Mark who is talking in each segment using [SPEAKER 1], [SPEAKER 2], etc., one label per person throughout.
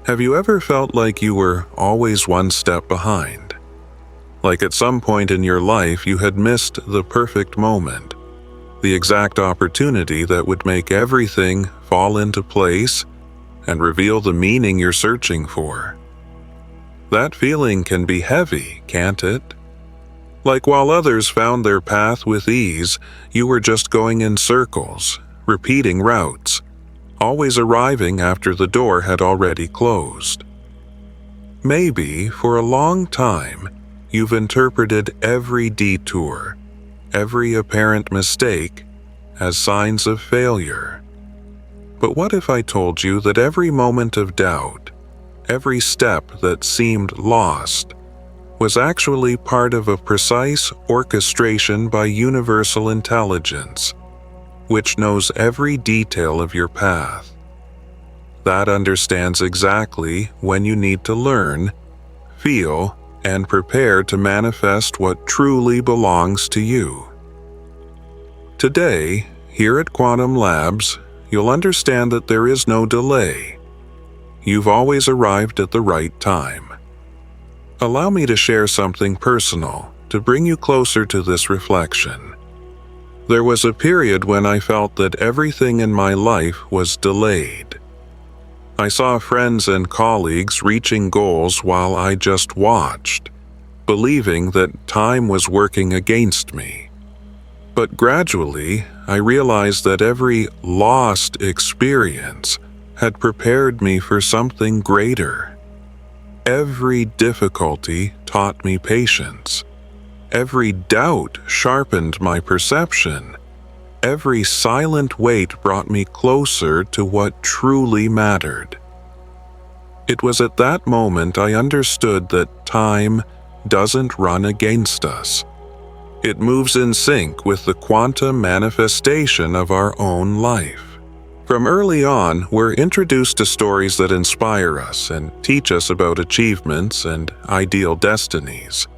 [SPEAKER 1] Have you ever felt like you were always one step behind? Like at some point in your life you had missed the perfect moment, the exact opportunity that would make everything fall into place and reveal the meaning you're searching for? That feeling can be heavy, can't it? Like while others found their path with ease, you were just going in circles, repeating routes, always arriving after the door had already closed. Maybe, for a long time, you've interpreted every detour, every apparent mistake, as signs of failure. But what if I told you that every moment of doubt, every step that seemed lost, was actually part of a precise orchestration by universal intelligence, which knows every detail of your path? That understands exactly when you need to learn, feel, and prepare to manifest what truly belongs to you. Today, here at Quantum Labs, you'll understand that there is no delay. You've always arrived at the right time. Allow me to share something personal to bring you closer to this reflection. There was a period when I felt that everything in my life was delayed. I saw friends and colleagues reaching goals while I just watched, believing that time was working against me. But gradually, I realized that every lost experience had prepared me for something greater. Every difficulty taught me patience. Every doubt sharpened my perception. Every silent wait brought me closer to what truly mattered. It was at that moment I understood that time doesn't run against us. It moves in sync with the quantum manifestation of our own life. From early on, we're introduced to stories that inspire us and teach us about achievements and ideal destinies.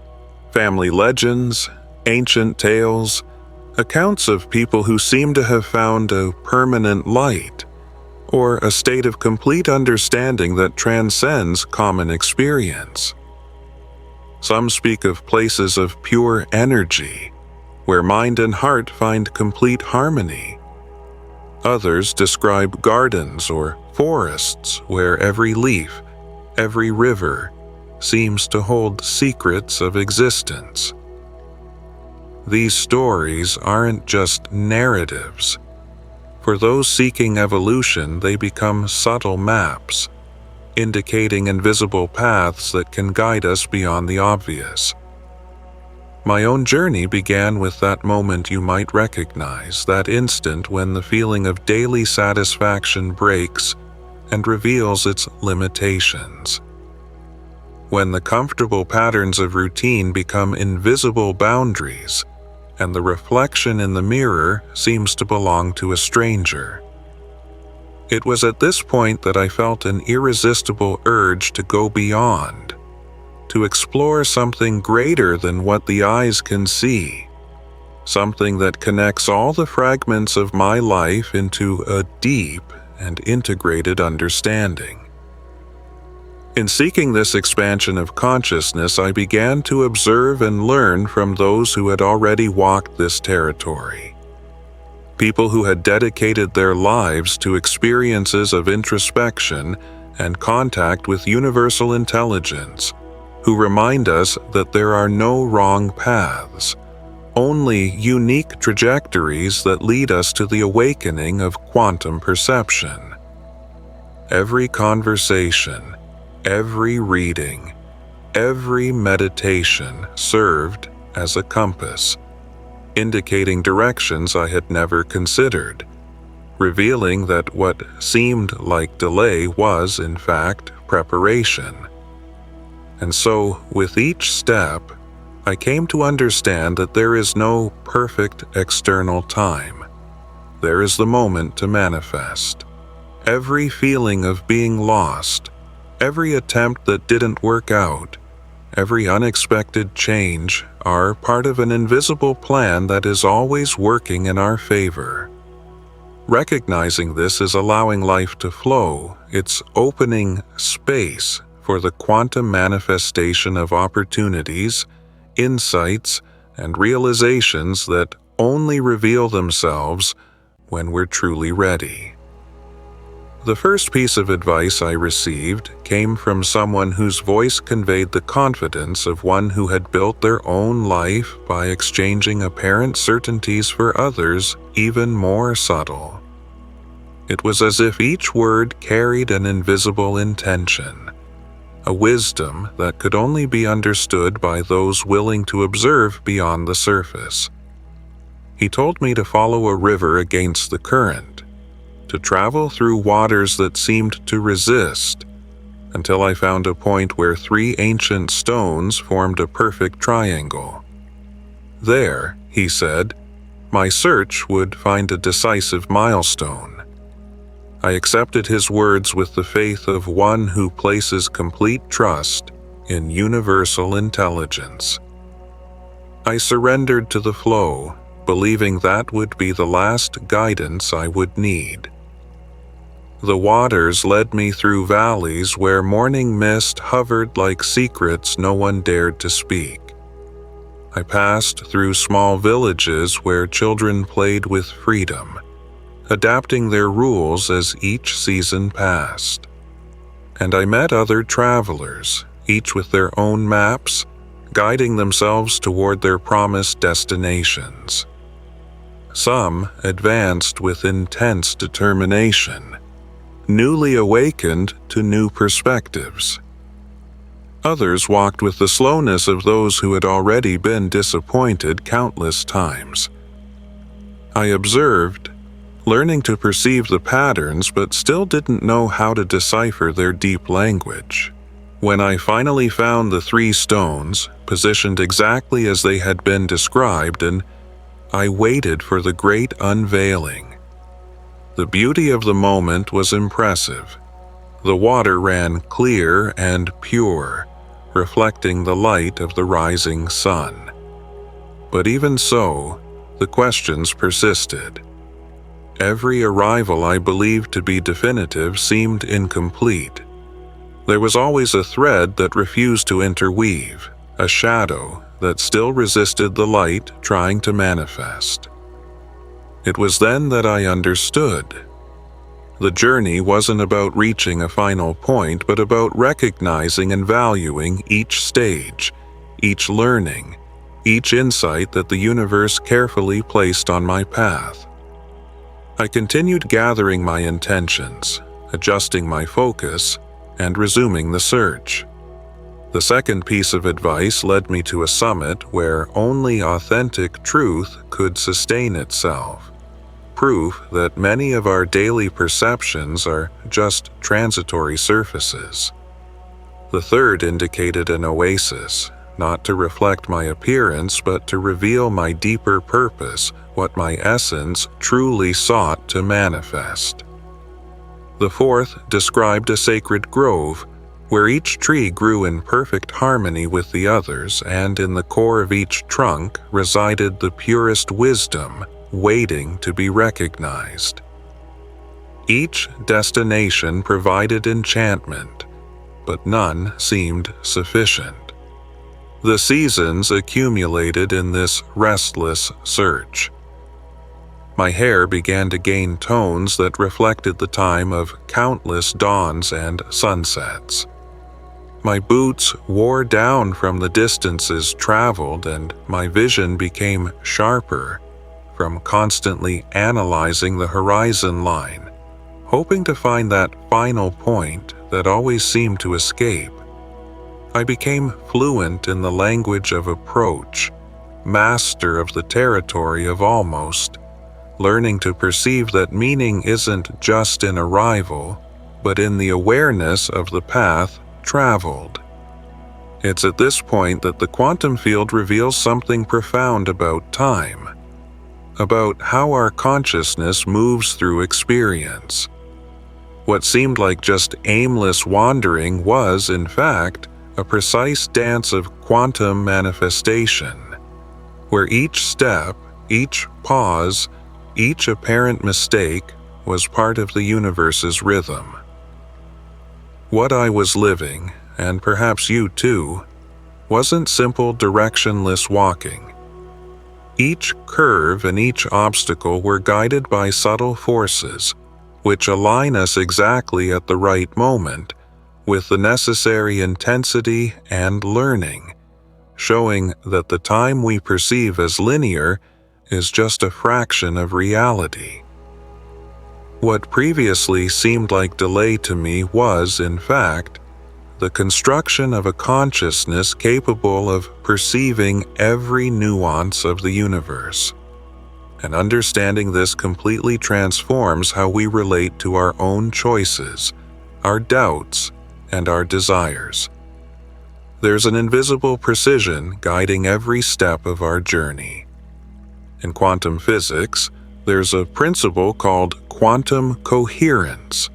[SPEAKER 1] Family legends, ancient tales, accounts of people who seem to have found a permanent light, or a state of complete understanding that transcends common experience. Some speak of places of pure energy, where mind and heart find complete harmony. Others describe gardens or forests where every leaf, every river, seems to hold secrets of existence. These stories aren't just narratives. For those seeking evolution, they become subtle maps, indicating invisible paths that can guide us beyond the obvious. My own journey began with that moment you might recognize, that instant when the feeling of daily satisfaction breaks and reveals its limitations. When the comfortable patterns of routine become invisible boundaries, and the reflection in the mirror seems to belong to a stranger. It was at this point that I felt an irresistible urge to go beyond, to explore something greater than what the eyes can see, something that connects all the fragments of my life into a deep and integrated understanding. In seeking this expansion of consciousness, I began to observe and learn from those who had already walked this territory. People who had dedicated their lives to experiences of introspection and contact with universal intelligence, who remind us that there are no wrong paths, only unique trajectories that lead us to the awakening of quantum perception. Every conversation, every reading, every meditation served as a compass, indicating directions I had never considered, revealing that what seemed like delay was, in fact, preparation. And so, with each step, I came to understand that there is no perfect external time. There is the moment to manifest. Every feeling of being lost, every attempt that didn't work out, every unexpected change are part of an invisible plan that is always working in our favor. Recognizing this is allowing life to flow It's opening space for the quantum manifestation of opportunities, insights, and realizations that only reveal themselves when we're truly ready. The first piece of advice I received came from someone whose voice conveyed the confidence of one who had built their own life by exchanging apparent certainties for others even more subtle. It was as if each word carried an invisible intention, a wisdom that could only be understood by those willing to observe beyond the surface. He told me to follow a river against the current, to travel through waters that seemed to resist, until I found a point where 3 ancient stones formed a perfect triangle. There, he said, my search would find a decisive milestone. I accepted his words with the faith of one who places complete trust in universal intelligence. I surrendered to the flow, believing that would be the last guidance I would need. The waters led me through valleys where morning mist hovered like secrets no one dared to speak. I passed through small villages where children played with freedom, adapting their rules as each season passed. And I met other travelers, each with their own maps, guiding themselves toward their promised destinations. Some advanced with intense determination, newly awakened to new perspectives. Others walked with the slowness of those who had already been disappointed countless times. I observed, learning to perceive the patterns but still didn't know how to decipher their deep language. When I finally found the 3 stones, positioned exactly as they had been described, and I waited for the great unveiling. The beauty of the moment was impressive. The water ran clear and pure, reflecting the light of the rising sun. But even so, the questions persisted. Every arrival I believed to be definitive seemed incomplete. There was always a thread that refused to interweave, a shadow that still resisted the light trying to manifest. It was then that I understood. The journey wasn't about reaching a final point, but about recognizing and valuing each stage, each learning, each insight that the universe carefully placed on my path. I continued gathering my intentions, adjusting my focus, and resuming the search. The second piece of advice led me to a summit where only authentic truth could sustain itself. Proof that many of our daily perceptions are just transitory surfaces. The third indicated an oasis, not to reflect my appearance but to reveal my deeper purpose, what my essence truly sought to manifest. The fourth described a sacred grove, where each tree grew in perfect harmony with the others, and in the core of each trunk resided the purest wisdom, waiting to be recognized. Each destination provided enchantment, but none seemed sufficient. The seasons accumulated in this restless search. My hair began to gain tones that reflected the time of countless dawns and sunsets. My boots wore down from the distances traveled, and my vision became sharper from constantly analyzing the horizon line, hoping to find that final point that always seemed to escape. I became fluent in the language of approach, master of the territory of almost, learning to perceive that meaning isn't just in arrival, but in the awareness of the path traveled. It's at this point that the quantum field reveals something profound about time, about how our consciousness moves through experience. What seemed like just aimless wandering was, in fact, a precise dance of quantum manifestation, where each step, each pause, each apparent mistake was part of the universe's rhythm. What I was living, and perhaps you too, wasn't simple directionless walking. Each curve and each obstacle were guided by subtle forces, which align us exactly at the right moment, with the necessary intensity and learning, showing that the time we perceive as linear is just a fraction of reality. What previously seemed like delay to me was, in fact, the construction of a consciousness capable of perceiving every nuance of the universe. And understanding this completely transforms how we relate to our own choices, our doubts, and our desires. There's an invisible precision guiding every step of our journey. In quantum physics, there's a principle called quantum coherence.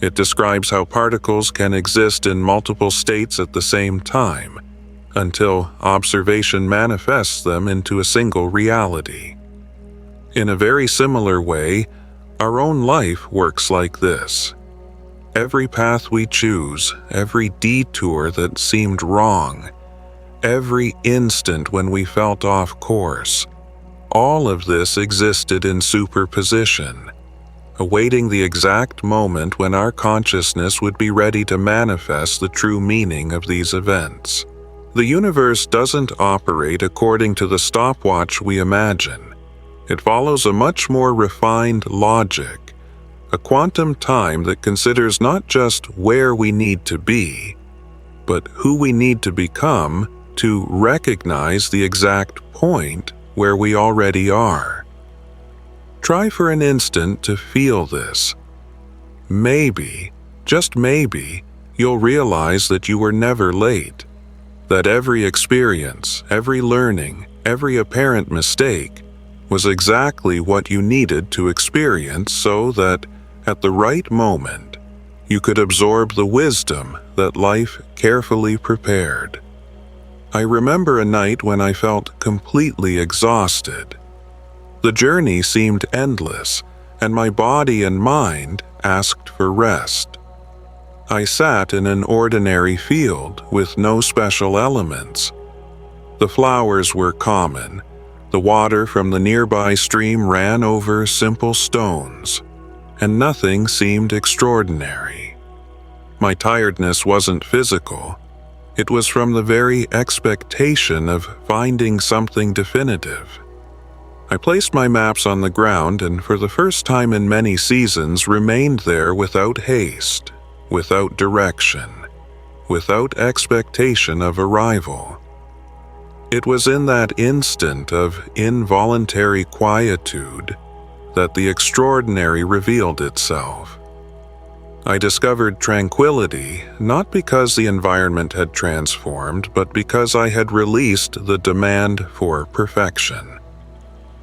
[SPEAKER 1] It describes how particles can exist in multiple states at the same time, until observation manifests them into a single reality. In a very similar way, our own life works like this. Every path we choose, every detour that seemed wrong, every instant when we felt off course, all of this existed in superposition, awaiting the exact moment when our consciousness would be ready to manifest the true meaning of these events. The universe doesn't operate according to the stopwatch we imagine. It follows a much more refined logic, a quantum time that considers not just where we need to be, but who we need to become to recognize the exact point where we already are. Try for an instant to feel this. Maybe, just maybe, you'll realize that you were never late, that every experience, every learning, every apparent mistake was exactly what you needed to experience so that, at the right moment, you could absorb the wisdom that life carefully prepared. I remember a night when I felt completely exhausted. The journey seemed endless, and my body and mind asked for rest. I sat in an ordinary field with no special elements. The flowers were common. The water from the nearby stream ran over simple stones, and nothing seemed extraordinary. My tiredness wasn't physical. It was from the very expectation of finding something definitive. I placed my maps on the ground and for the first time in many seasons remained there without haste, without direction, without expectation of arrival. It was in that instant of involuntary quietude that the extraordinary revealed itself. I discovered tranquility not because the environment had transformed, but because I had released the demand for perfection.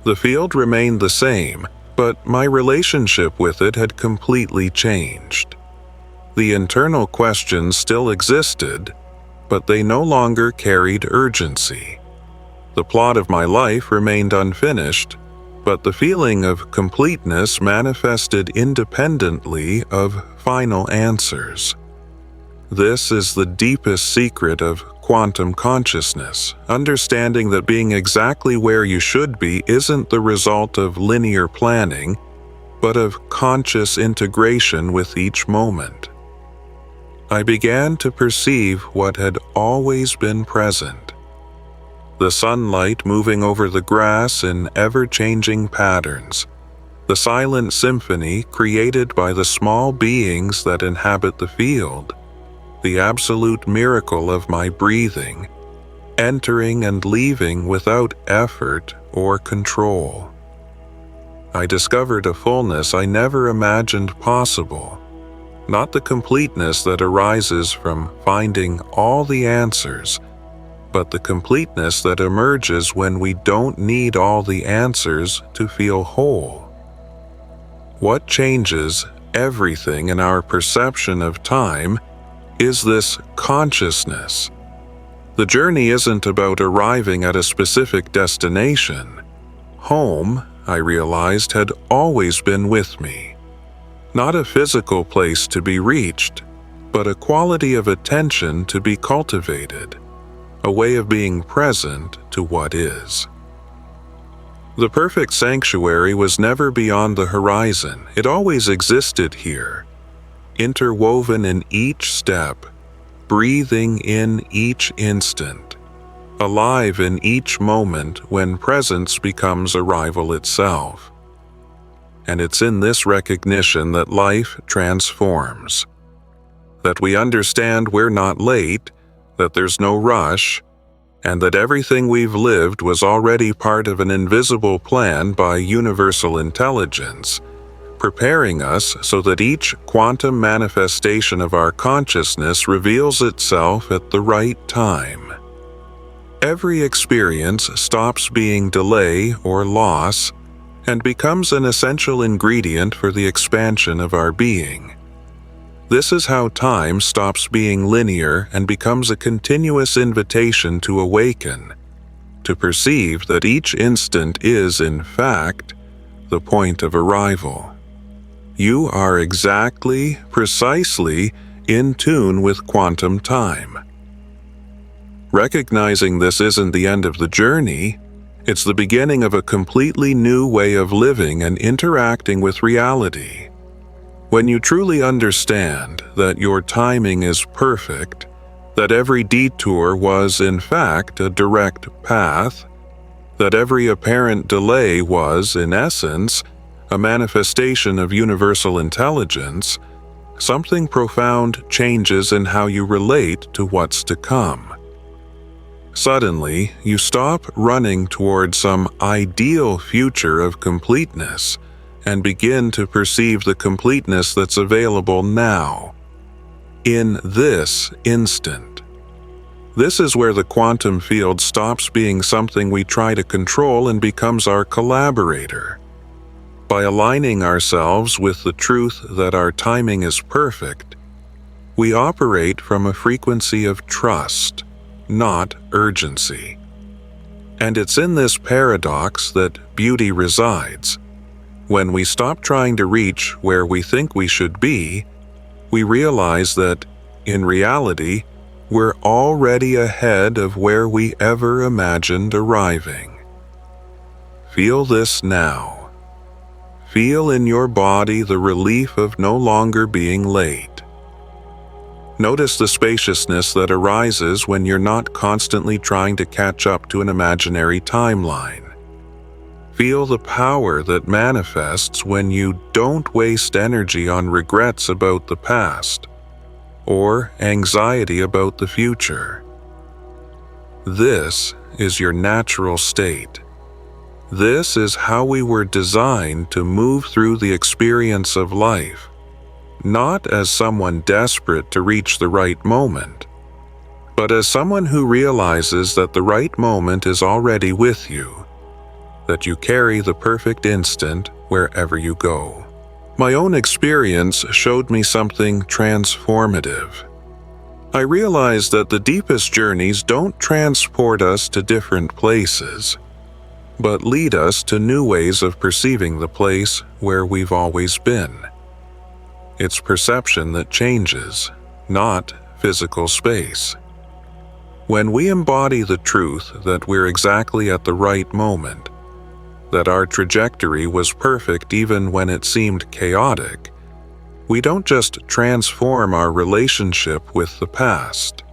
[SPEAKER 1] The field remained the same, but my relationship with it had completely changed. The internal questions still existed, but they no longer carried urgency. The plot of my life remained unfinished, but the feeling of completeness manifested independently of final answers. This is the deepest secret of quantum consciousness, understanding that being exactly where you should be isn't the result of linear planning, but of conscious integration with each moment. I began to perceive what had always been present. The sunlight moving over the grass in ever-changing patterns, the silent symphony created by the small beings that inhabit the field, the absolute miracle of my breathing, entering and leaving without effort or control. I discovered a fullness I never imagined possible, not the completeness that arises from finding all the answers, but the completeness that emerges when we don't need all the answers to feel whole. What changes everything in our perception of time is this consciousness. The journey isn't about arriving at a specific destination. Home, I realized, had always been with me. Not a physical place to be reached, but a quality of attention to be cultivated, a way of being present to what is. The perfect sanctuary was never beyond the horizon. It always existed here, interwoven in each step, breathing in each instant, alive in each moment when presence becomes arrival itself. And it's in this recognition that life transforms, that we understand we're not late, that there's no rush, and that everything we've lived was already part of an invisible plan by universal intelligence, preparing us so that each quantum manifestation of our consciousness reveals itself at the right time. Every experience stops being delay or loss and becomes an essential ingredient for the expansion of our being. This is how time stops being linear and becomes a continuous invitation to awaken, to perceive that each instant is, in fact, the point of arrival. You are exactly, precisely in tune with quantum time. Recognizing this isn't the end of the journey, it's the beginning of a completely new way of living and interacting with reality. When you truly understand that your timing is perfect, that every detour was in fact a direct path, that every apparent delay was, in essence, a manifestation of universal intelligence, something profound changes in how you relate to what's to come. Suddenly, you stop running toward some ideal future of completeness and begin to perceive the completeness that's available now, in this instant. This is where the quantum field stops being something we try to control and becomes our collaborator. By aligning ourselves with the truth that our timing is perfect, we operate from a frequency of trust, not urgency. And it's in this paradox that beauty resides. When we stop trying to reach where we think we should be, we realize that, in reality, we're already ahead of where we ever imagined arriving. Feel this now. Feel in your body the relief of no longer being late. Notice the spaciousness that arises when you're not constantly trying to catch up to an imaginary timeline. Feel the power that manifests when you don't waste energy on regrets about the past or anxiety about the future. This is your natural state. This is how we were designed to move through the experience of life, not as someone desperate to reach the right moment, but as someone who realizes that the right moment is already with you, that you carry the perfect instant wherever you go. My own experience showed me something transformative. I realized that the deepest journeys don't transport us to different places, but lead us to new ways of perceiving the place where we've always been. It's perception that changes, not physical space. When we embody the truth that we're exactly at the right moment, that our trajectory was perfect even when it seemed chaotic, we don't just transform our relationship with the past.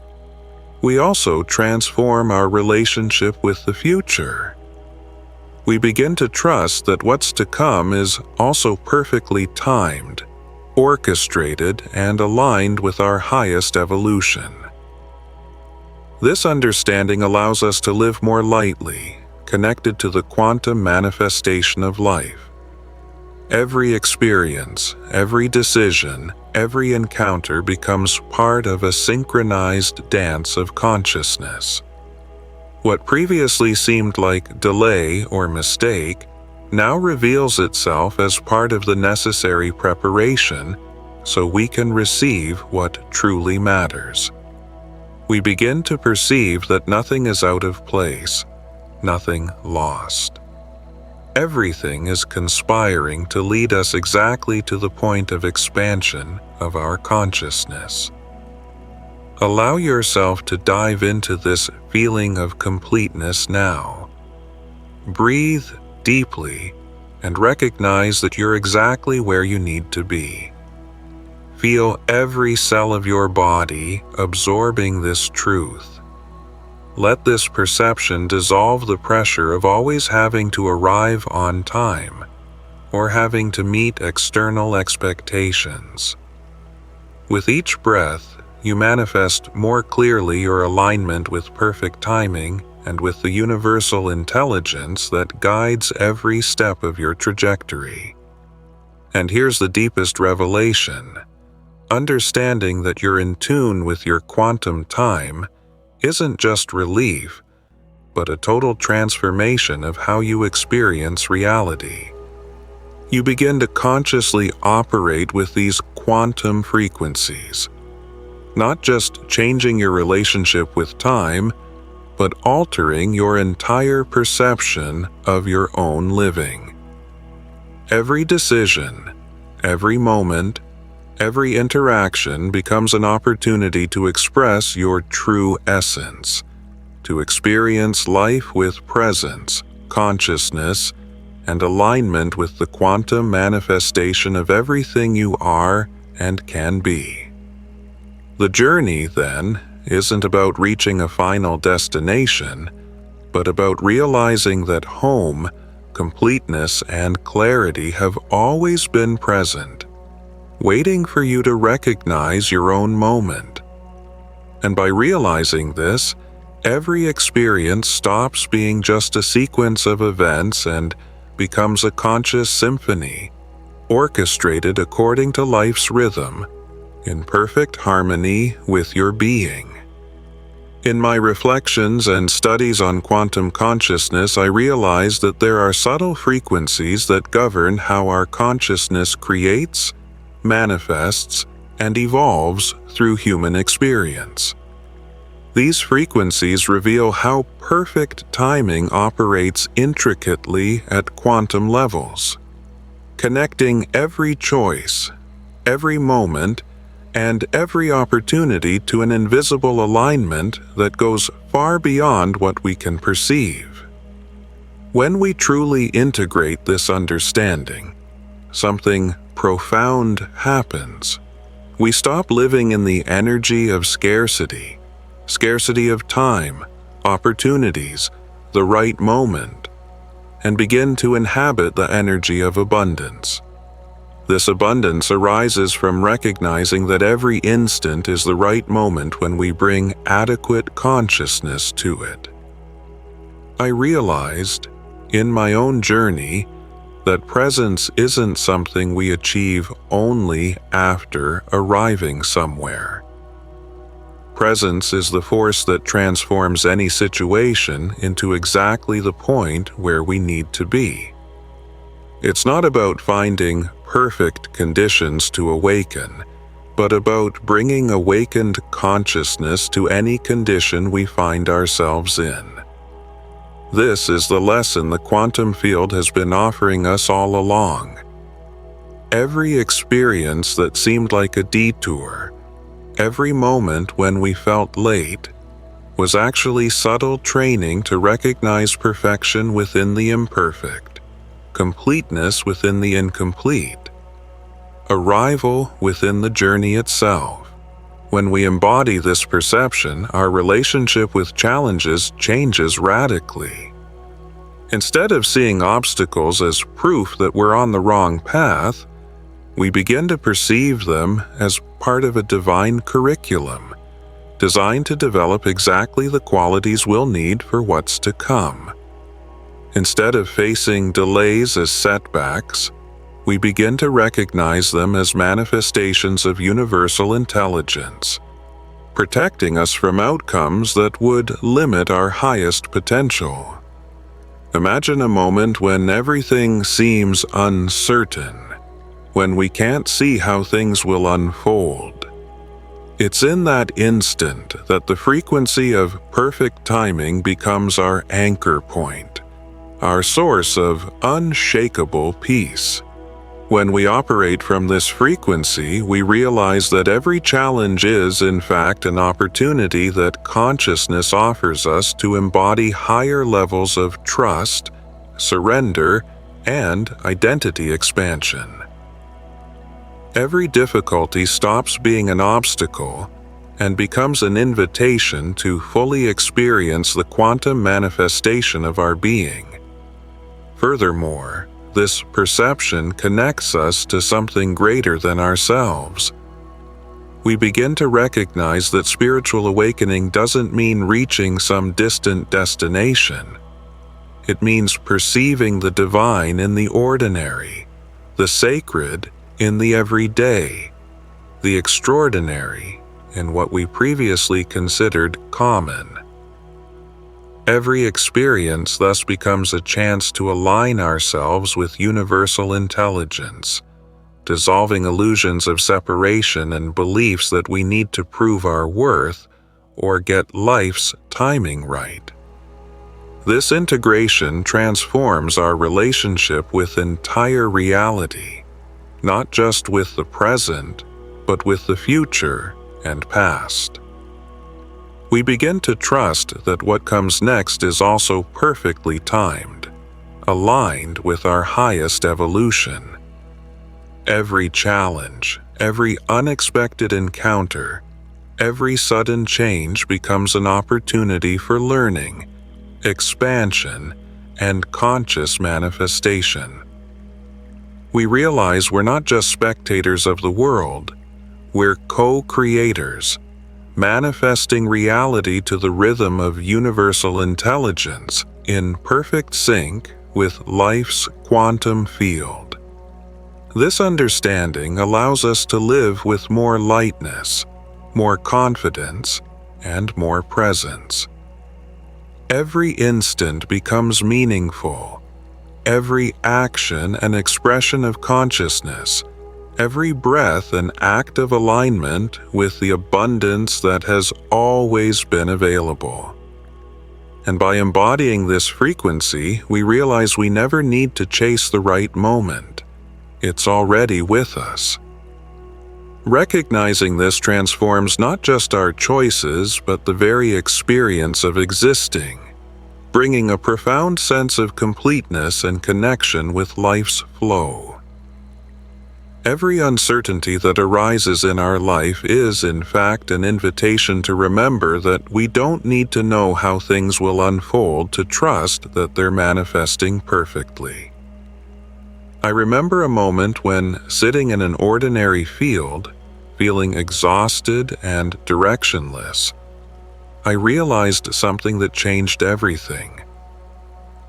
[SPEAKER 1] We also transform our relationship with the future. We begin to trust that what's to come is also perfectly timed, orchestrated, and aligned with our highest evolution. This understanding allows us to live more lightly, connected to the quantum manifestation of life. Every experience, every decision, every encounter becomes part of a synchronized dance of consciousness. What previously seemed like delay or mistake now reveals itself as part of the necessary preparation so we can receive what truly matters. We begin to perceive that nothing is out of place, nothing lost. Everything is conspiring to lead us exactly to the point of expansion of our consciousness. Allow yourself to dive into this feeling of completeness now. Breathe deeply and recognize that you're exactly where you need to be. Feel every cell of your body absorbing this truth. Let this perception dissolve the pressure of always having to arrive on time or having to meet external expectations. With each breath, you manifest more clearly your alignment with perfect timing and with the universal intelligence that guides every step of your trajectory. And here's the deepest revelation. Understanding that you're in tune with your quantum time isn't just relief, but a total transformation of how you experience reality. You begin to consciously operate with these quantum frequencies, not just changing your relationship with time, but altering your entire perception of your own living. Every decision, every moment, every interaction becomes an opportunity to express your true essence, to experience life with presence, consciousness, and alignment with the quantum manifestation of everything you are and can be. The journey, then, isn't about reaching a final destination, but about realizing that home, completeness, and clarity have always been present, waiting for you to recognize your own moment. And by realizing this, every experience stops being just a sequence of events and becomes a conscious symphony, orchestrated according to life's rhythm, in perfect harmony with your being. In my reflections and studies on quantum consciousness, I realized that there are subtle frequencies that govern how our consciousness creates, manifests, and evolves through human experience. These frequencies reveal how perfect timing operates intricately at quantum levels, connecting every choice, every moment, and every opportunity to an invisible alignment that goes far beyond what we can perceive. When we truly integrate this understanding, something profound happens. We stop living in the energy of scarcity of time, opportunities, the right moment, and begin to inhabit the energy of abundance. This abundance arises from recognizing that every instant is the right moment when we bring adequate consciousness to it. I realized, in my own journey, that presence isn't something we achieve only after arriving somewhere. Presence is the force that transforms any situation into exactly the point where we need to be. It's not about finding perfect conditions to awaken, but about bringing awakened consciousness to any condition we find ourselves in. This is the lesson the quantum field has been offering us all along. Every experience that seemed like a detour, every moment when we felt late, was actually subtle training to recognize perfection within the imperfect, completeness within the incomplete, arrival within the journey itself. When we embody this perception, our relationship with challenges changes radically. Instead of seeing obstacles as proof that we're on the wrong path, we begin to perceive them as part of a divine curriculum, designed to develop exactly the qualities we'll need for what's to come. Instead of facing delays as setbacks, we begin to recognize them as manifestations of universal intelligence, protecting us from outcomes that would limit our highest potential. Imagine a moment when everything seems uncertain, when we can't see how things will unfold. It's in that instant that the frequency of perfect timing becomes our anchor point, our source of unshakable peace. When we operate from this frequency, we realize that every challenge is, in fact, an opportunity that consciousness offers us to embody higher levels of trust, surrender, and identity expansion. Every difficulty stops being an obstacle and becomes an invitation to fully experience the quantum manifestation of our being. Furthermore, this perception connects us to something greater than ourselves. We begin to recognize that spiritual awakening doesn't mean reaching some distant destination. It means perceiving the divine in the ordinary, the sacred in the everyday, the extraordinary in what we previously considered common. Every experience thus becomes a chance to align ourselves with universal intelligence, dissolving illusions of separation and beliefs that we need to prove our worth or get life's timing right. This integration transforms our relationship with entire reality, not just with the present, but with the future and past. We begin to trust that what comes next is also perfectly timed, aligned with our highest evolution. Every challenge, every unexpected encounter, every sudden change becomes an opportunity for learning, expansion, and conscious manifestation. We realize we're not just spectators of the world, we're co-creators, manifesting reality to the rhythm of universal intelligence in perfect sync with life's quantum field. This understanding allows us to live with more lightness, more confidence, and more presence. Every instant becomes meaningful, every action an expression of consciousness, every breath an act of alignment with the abundance that has always been available. And by embodying this frequency, we realize we never need to chase the right moment. It's already with us. Recognizing this transforms not just our choices, but the very experience of existing, bringing a profound sense of completeness and connection with life's flow. Every uncertainty that arises in our life is, in fact, an invitation to remember that we don't need to know how things will unfold to trust that they're manifesting perfectly. I remember a moment when, sitting in an ordinary field, feeling exhausted and directionless, I realized something that changed everything.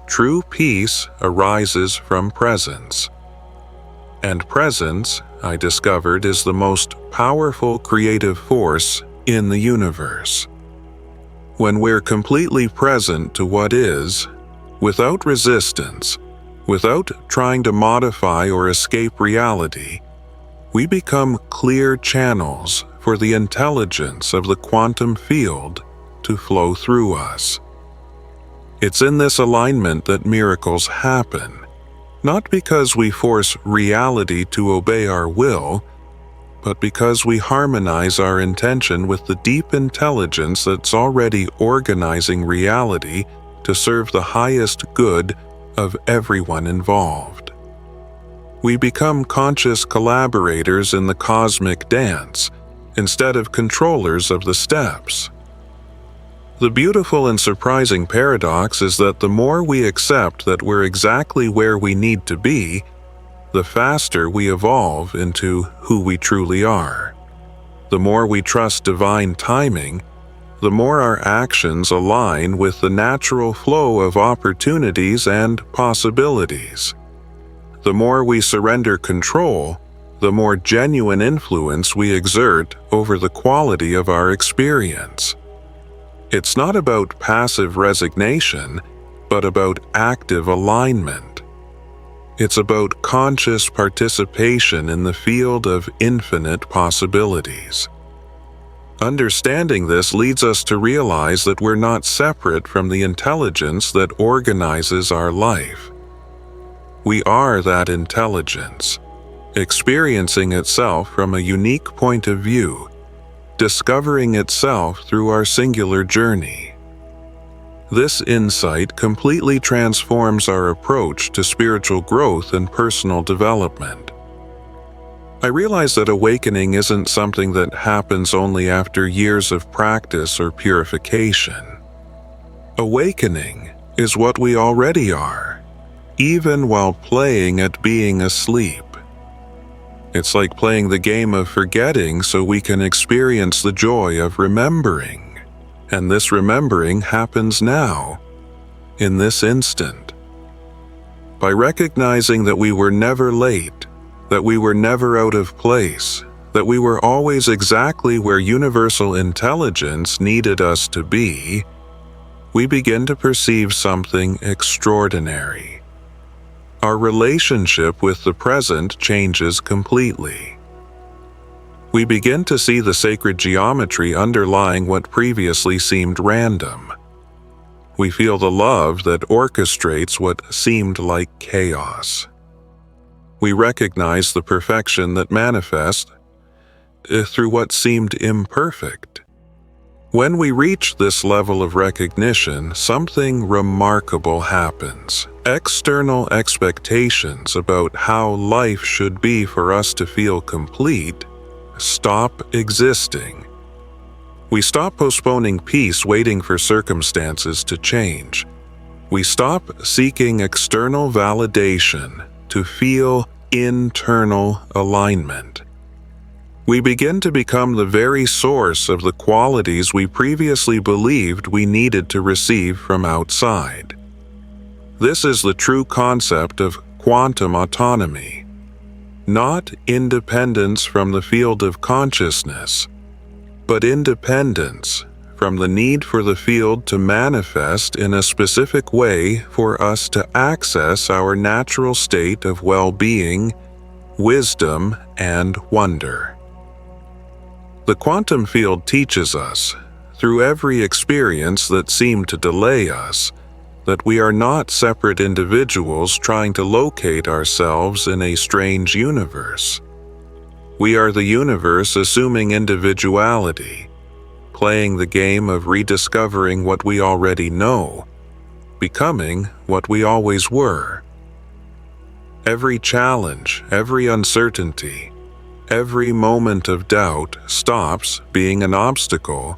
[SPEAKER 1] True peace arises from presence. And presence, I discovered, is the most powerful creative force in the universe. When we're completely present to what is, without resistance, without trying to modify or escape reality, we become clear channels for the intelligence of the quantum field to flow through us. It's in this alignment that miracles happen. Not because we force reality to obey our will, but because we harmonize our intention with the deep intelligence that's already organizing reality to serve the highest good of everyone involved. We become conscious collaborators in the cosmic dance, instead of controllers of the steps. The beautiful and surprising paradox is that the more we accept that we're exactly where we need to be, the faster we evolve into who we truly are. The more we trust divine timing, the more our actions align with the natural flow of opportunities and possibilities. The more we surrender control, the more genuine influence we exert over the quality of our experience. It's not about passive resignation, but about active alignment. It's about conscious participation in the field of infinite possibilities. Understanding this leads us to realize that we're not separate from the intelligence that organizes our life. We are that intelligence, experiencing itself from a unique point of view, discovering itself through our singular journey. This insight completely transforms our approach to spiritual growth and personal development. I realize that awakening isn't something that happens only after years of practice or purification. Awakening is what we already are, even while playing at being asleep. It's like playing the game of forgetting so we can experience the joy of remembering. And this remembering happens now, in this instant. By recognizing that we were never late, that we were never out of place, that we were always exactly where universal intelligence needed us to be, we begin to perceive something extraordinary. Our relationship with the present changes completely. We begin to see the sacred geometry underlying what previously seemed random. We feel the love that orchestrates what seemed like chaos. We recognize the perfection that manifests through what seemed imperfect. When we reach this level of recognition, something remarkable happens. External expectations about how life should be for us to feel complete stop existing. We stop postponing peace waiting for circumstances to change. We stop seeking external validation to feel internal alignment. We begin to become the very source of the qualities we previously believed we needed to receive from outside. This is the true concept of quantum autonomy, not independence from the field of consciousness, but independence from the need for the field to manifest in a specific way for us to access our natural state of well-being, wisdom, and wonder. The quantum field teaches us, through every experience that seemed to delay us, that we are not separate individuals trying to locate ourselves in a strange universe. We are the universe assuming individuality, playing the game of rediscovering what we already know, becoming what we always were. Every challenge, every uncertainty, every moment of doubt stops being an obstacle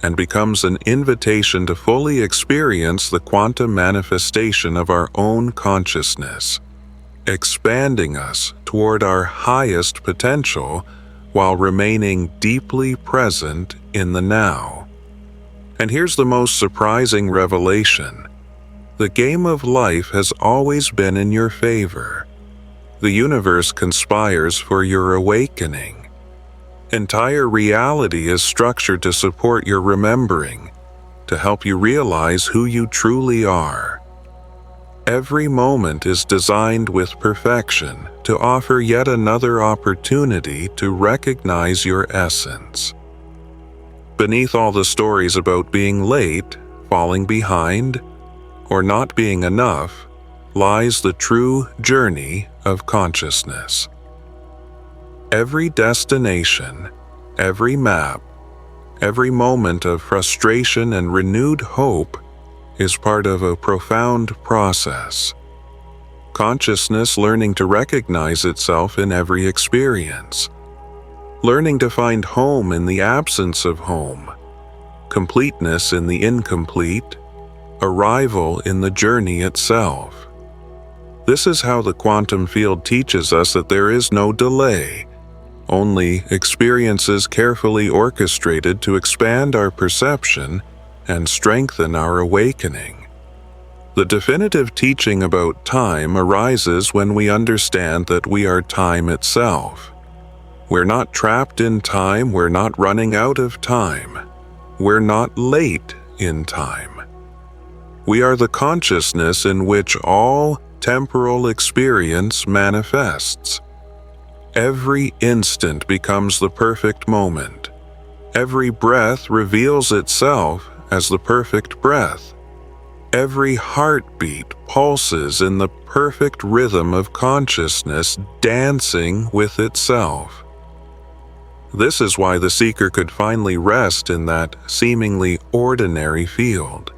[SPEAKER 1] and becomes an invitation to fully experience the quantum manifestation of our own consciousness, expanding us toward our highest potential while remaining deeply present in the now. And here's the most surprising revelation. The game of life has always been in your favor. The universe conspires for your awakening. Entire reality is structured to support your remembering, to help you realize who you truly are. Every moment is designed with perfection to offer yet another opportunity to recognize your essence. Beneath all the stories about being late, falling behind, or not being enough, lies the true journey of consciousness. Every destination, every map, every moment of frustration and renewed hope is part of a profound process. Consciousness learning to recognize itself in every experience, learning to find home in the absence of home, completeness in the incomplete, arrival in the journey itself. This is how the quantum field teaches us that there is no delay, only experiences carefully orchestrated to expand our perception and strengthen our awakening. The definitive teaching about time arises when we understand that we are time itself. We're not trapped in time, we're not running out of time. We're not late in time. We are the consciousness in which all temporal experience manifests. Every instant becomes the perfect moment. Every breath reveals itself as the perfect breath. Every heartbeat pulses in the perfect rhythm of consciousness dancing with itself. This is why the seeker could finally rest in that seemingly ordinary field.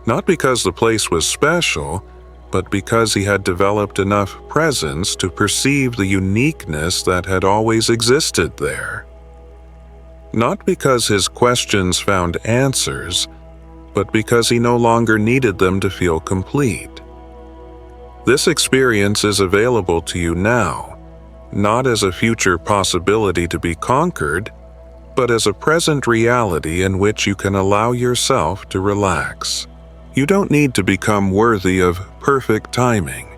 [SPEAKER 1] Not because the place was special, but because he had developed enough presence to perceive the uniqueness that had always existed there. Not because his questions found answers, but because he no longer needed them to feel complete. This experience is available to you now, not as a future possibility to be conquered, but as a present reality in which you can allow yourself to relax. You don't need to become worthy of perfect timing.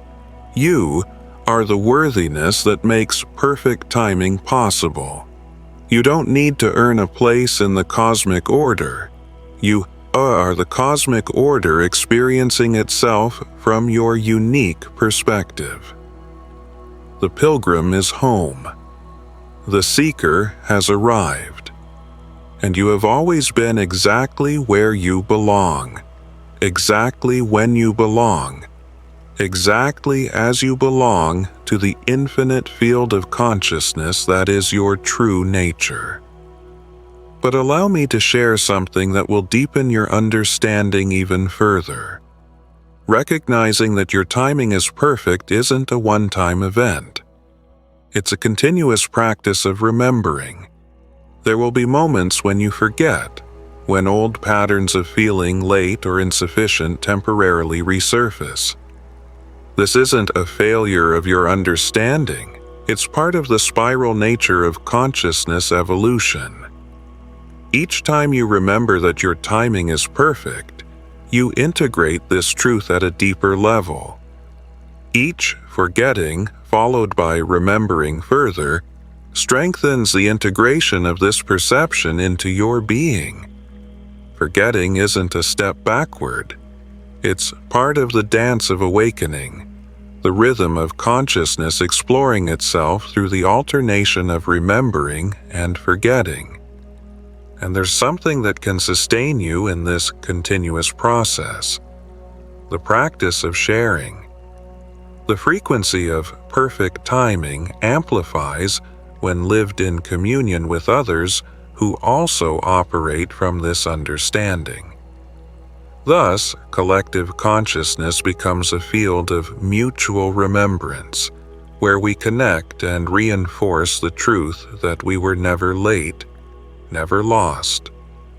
[SPEAKER 1] You are the worthiness that makes perfect timing possible. You don't need to earn a place in the cosmic order. You are the cosmic order experiencing itself from your unique perspective. The pilgrim is home. The seeker has arrived. And you have always been exactly where you belong, exactly when you belong, exactly as you belong to the infinite field of consciousness that is your true nature. But allow me to share something that will deepen your understanding even further. Recognizing that your timing is perfect isn't a one-time event. It's a continuous practice of remembering. There will be moments when you forget, when old patterns of feeling late or insufficient temporarily resurface. This isn't a failure of your understanding. It's part of the spiral nature of consciousness evolution. Each time you remember that your timing is perfect, you integrate this truth at a deeper level. Each forgetting, followed by remembering further, strengthens the integration of this perception into your being. Forgetting isn't a step backward. It's part of the dance of awakening, the rhythm of consciousness exploring itself through the alternation of remembering and forgetting. And there's something that can sustain you in this continuous process: the practice of sharing. The frequency of perfect timing amplifies when lived in communion with others who also operate from this understanding. Thus, collective consciousness becomes a field of mutual remembrance, where we connect and reinforce the truth that we were never late, never lost,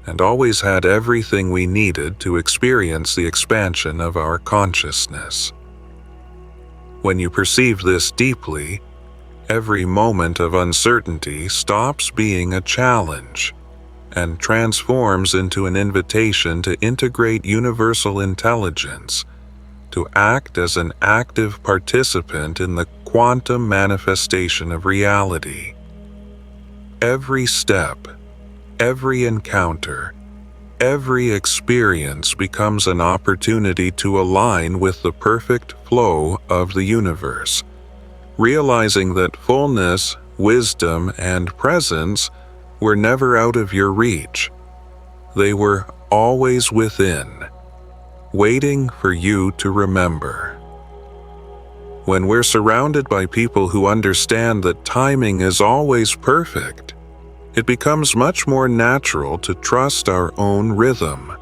[SPEAKER 1] and always had everything we needed to experience the expansion of our consciousness. When you perceive this deeply, every moment of uncertainty stops being a challenge and transforms into an invitation to integrate universal intelligence, to act as an active participant in the quantum manifestation of reality. Every step, every encounter, every experience becomes an opportunity to align with the perfect flow of the universe, realizing that fullness, wisdom, and presence were never out of your reach. They were always within, waiting for you to remember. When we're surrounded by people who understand that timing is always perfect, it becomes much more natural to trust our own rhythm.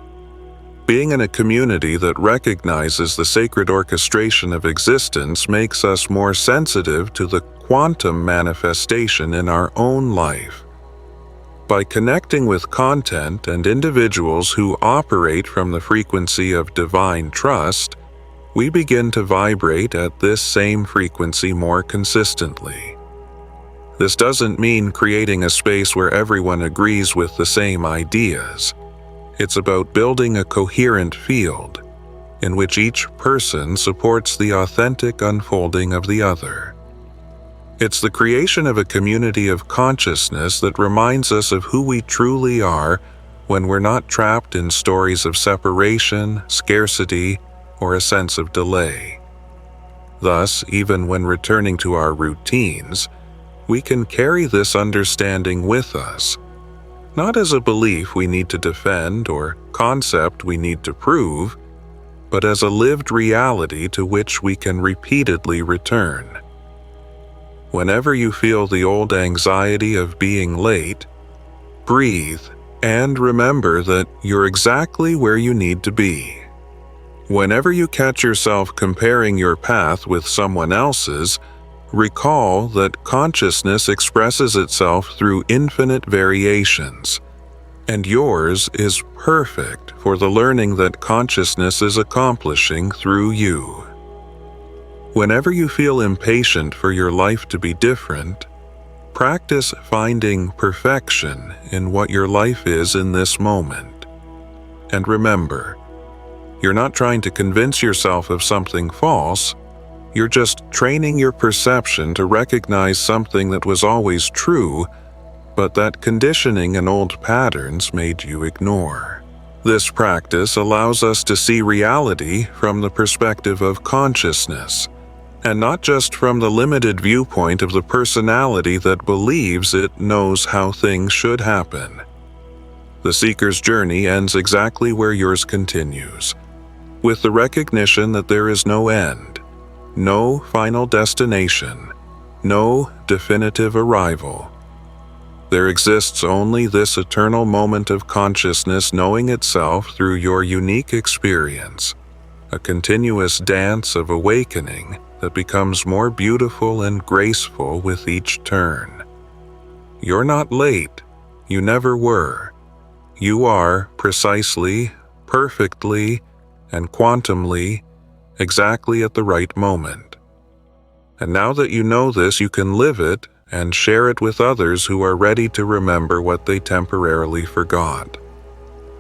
[SPEAKER 1] Being in a community that recognizes the sacred orchestration of existence makes us more sensitive to the quantum manifestation in our own life. By connecting with content and individuals who operate from the frequency of divine trust, we begin to vibrate at this same frequency more consistently. This doesn't mean creating a space where everyone agrees with the same ideas. It's about building a coherent field in which each person supports the authentic unfolding of the other. It's the creation of a community of consciousness that reminds us of who we truly are when we're not trapped in stories of separation, scarcity, or a sense of delay. Thus, even when returning to our routines, we can carry this understanding with us, not as a belief we need to defend or concept we need to prove, but as a lived reality to which we can repeatedly return. Whenever you feel the old anxiety of being late, breathe and remember that you're exactly where you need to be. Whenever you catch yourself comparing your path with someone else's, recall that consciousness expresses itself through infinite variations, and yours is perfect for the learning that consciousness is accomplishing through you. Whenever you feel impatient for your life to be different, practice finding perfection in what your life is in this moment. And remember, you're not trying to convince yourself of something false, you're just training your perception to recognize something that was always true, but that conditioning and old patterns made you ignore. This practice allows us to see reality from the perspective of consciousness, and not just from the limited viewpoint of the personality that believes it knows how things should happen. The seeker's journey ends exactly where yours continues, with the recognition that there is no end, no final destination, no definitive arrival. There exists only this eternal moment of consciousness knowing itself through your unique experience, a continuous dance of awakening that becomes more beautiful and graceful with each turn. You're not late. You never were. You are precisely, perfectly, and quantumly exactly at the right moment. And now that you know this, you can live it and share it with others who are ready to remember what they temporarily forgot.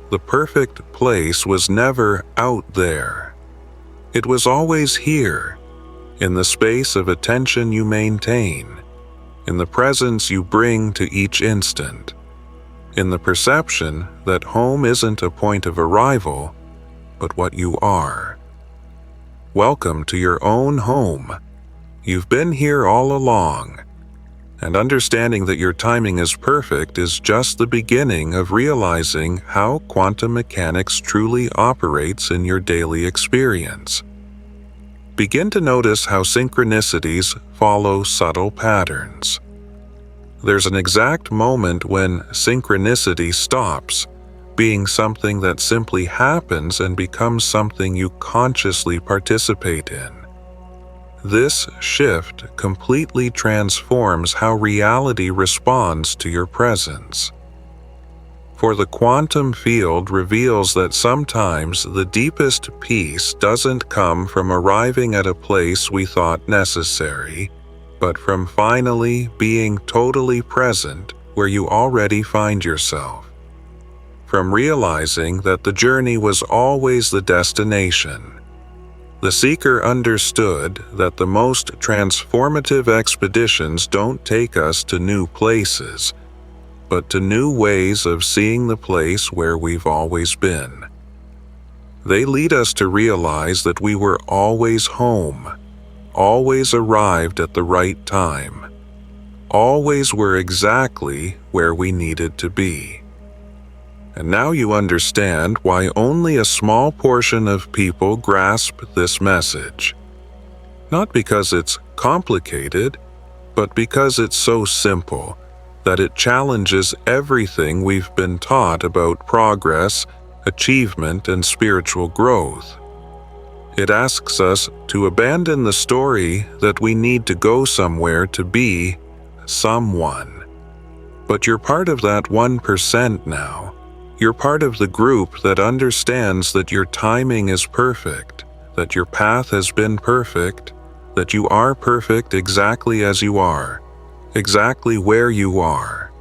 [SPEAKER 1] The perfect place was never out there. It was always here, in the space of attention you maintain, in the presence you bring to each instant, in the perception that home isn't a point of arrival, but what you are. Welcome to your own home. You've been here all along, and understanding that your timing is perfect is just the beginning of realizing how quantum mechanics truly operates in your daily experience. Begin to notice how synchronicities follow subtle patterns. There's an exact moment when synchronicity stops being something that simply happens and becomes something you consciously participate in. This shift completely transforms how reality responds to your presence. For the quantum field reveals that sometimes the deepest peace doesn't come from arriving at a place we thought necessary, but from finally being totally present where you already find yourself. From realizing that the journey was always the destination. The seeker understood that the most transformative expeditions don't take us to new places, but to new ways of seeing the place where we've always been. They lead us to realize that we were always home, always arrived at the right time, always were exactly where we needed to be. And now you understand why only a small portion of people grasp this message. Not because it's complicated, but because it's so simple that it challenges everything we've been taught about progress, achievement, and spiritual growth. It asks us to abandon the story that we need to go somewhere to be someone. But you're part of that 1% now. You're part of the group that understands that your timing is perfect, that your path has been perfect, that you are perfect exactly as you are, exactly where you are,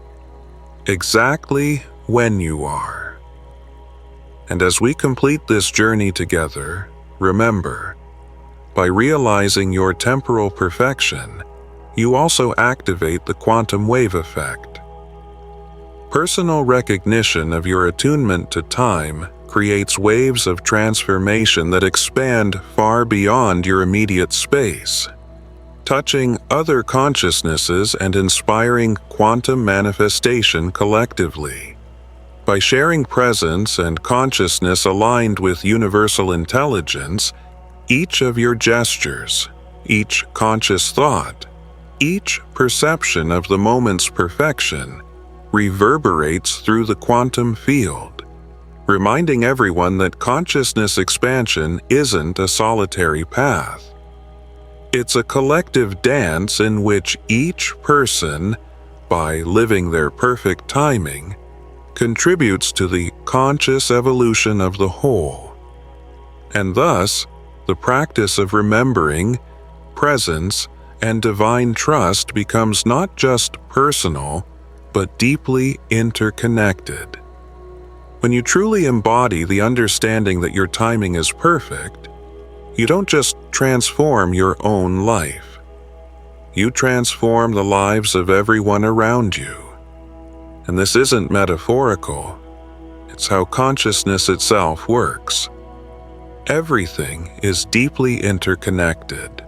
[SPEAKER 1] exactly when you are. And as we complete this journey together, remember, by realizing your temporal perfection, you also activate the quantum wave effect. Personal recognition of your attunement to time creates waves of transformation that expand far beyond your immediate space, touching other consciousnesses and inspiring quantum manifestation collectively. By sharing presence and consciousness aligned with universal intelligence, each of your gestures, each conscious thought, each perception of the moment's perfection reverberates through the quantum field, reminding everyone that consciousness expansion isn't a solitary path. It's a collective dance in which each person, by living their perfect timing, contributes to the conscious evolution of the whole. And thus, the practice of remembering, presence, and divine trust becomes not just personal, but deeply interconnected. When you truly embody the understanding that your timing is perfect, you don't just transform your own life. You transform the lives of everyone around you. And this isn't metaphorical. It's how consciousness itself works. Everything is deeply interconnected.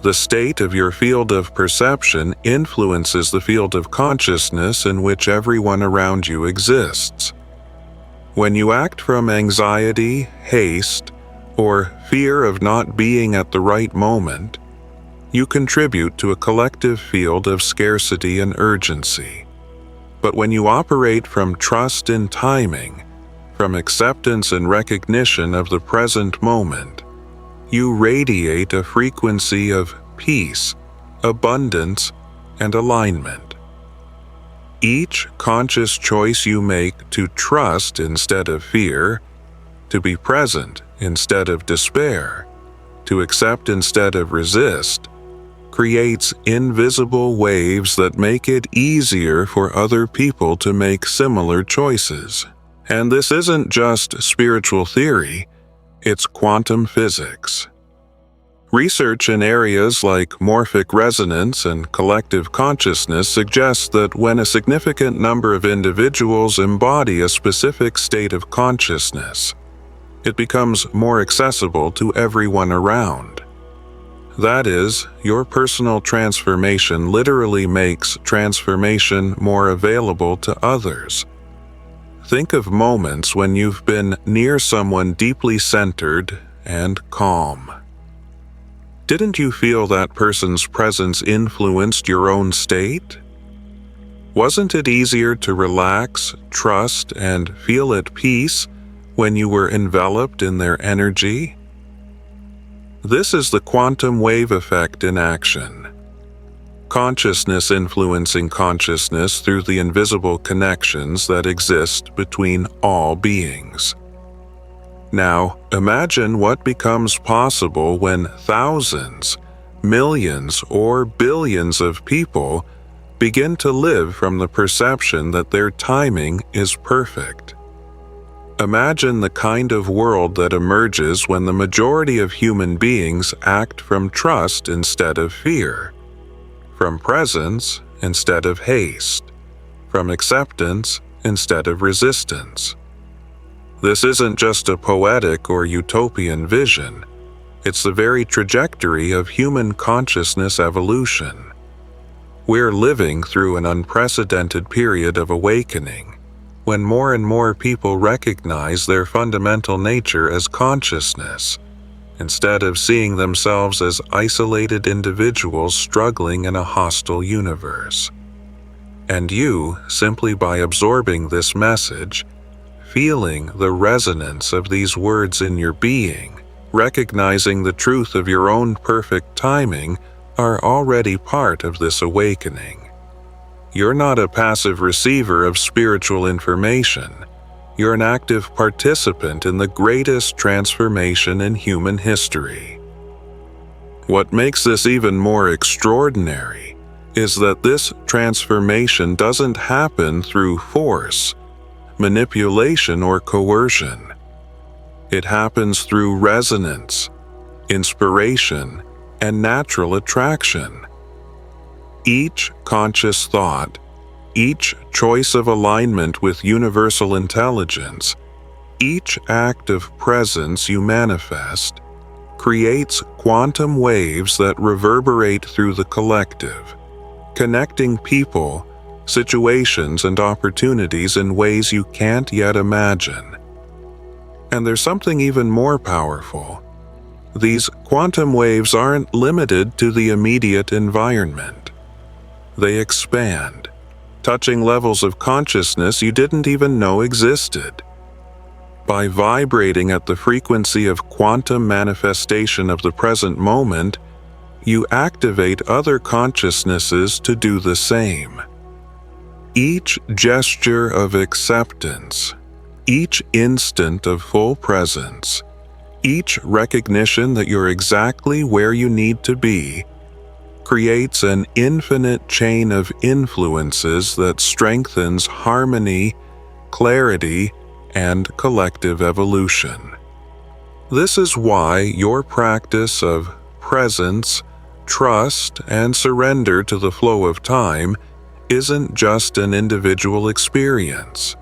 [SPEAKER 1] The state of your field of perception influences the field of consciousness in which everyone around you exists. When you act from anxiety, haste, or fear of not being at the right moment, you contribute to a collective field of scarcity and urgency. But when you operate from trust in timing, from acceptance and recognition of the present moment, you radiate a frequency of peace, abundance, and alignment. Each conscious choice you make to trust instead of fear, to be present instead of despair, to accept instead of resist, creates invisible waves that make it easier for other people to make similar choices. And this isn't just spiritual theory, it's quantum physics. Research in areas like morphic resonance and collective consciousness suggests that when a significant number of individuals embody a specific state of consciousness, it becomes more accessible to everyone around. That is, your personal transformation literally makes transformation more available to others. Think of moments when you've been near someone deeply centered and calm. Didn't you feel that person's presence influenced your own state? Wasn't it easier to relax, trust, and feel at peace when you were enveloped in their energy? This is the quantum wave effect in action. Consciousness influencing consciousness through the invisible connections that exist between all beings. Now, imagine what becomes possible when thousands, millions, or billions of people begin to live from the perception that their timing is perfect. Imagine the kind of world that emerges when the majority of human beings act from trust instead of fear, from presence instead of haste, from acceptance instead of resistance. This isn't just a poetic or utopian vision, it's the very trajectory of human consciousness evolution. We're living through an unprecedented period of awakening, when more and more people recognize their fundamental nature as consciousness, instead of seeing themselves as isolated individuals struggling in a hostile universe. And you, simply by absorbing this message, feeling the resonance of these words in your being, recognizing the truth of your own perfect timing, are already part of this awakening. You're not a passive receiver of spiritual information. You're an active participant in the greatest transformation in human history. What makes this even more extraordinary is that this transformation doesn't happen through force, manipulation, or coercion. It happens through resonance, inspiration, and natural attraction. Each conscious thought, each choice of alignment with universal intelligence, each act of presence you manifest, creates quantum waves that reverberate through the collective, connecting people, situations, and opportunities in ways you can't yet imagine. And there's something even more powerful. These quantum waves aren't limited to the immediate environment. They expand, touching levels of consciousness you didn't even know existed. By vibrating at the frequency of quantum manifestation of the present moment, you activate other consciousnesses to do the same. Each gesture of acceptance, each instant of full presence, each recognition that you're exactly where you need to be, creates an infinite chain of influences that strengthens harmony, clarity, and collective evolution. This is why your practice of presence, trust, and surrender to the flow of time isn't just an individual experience.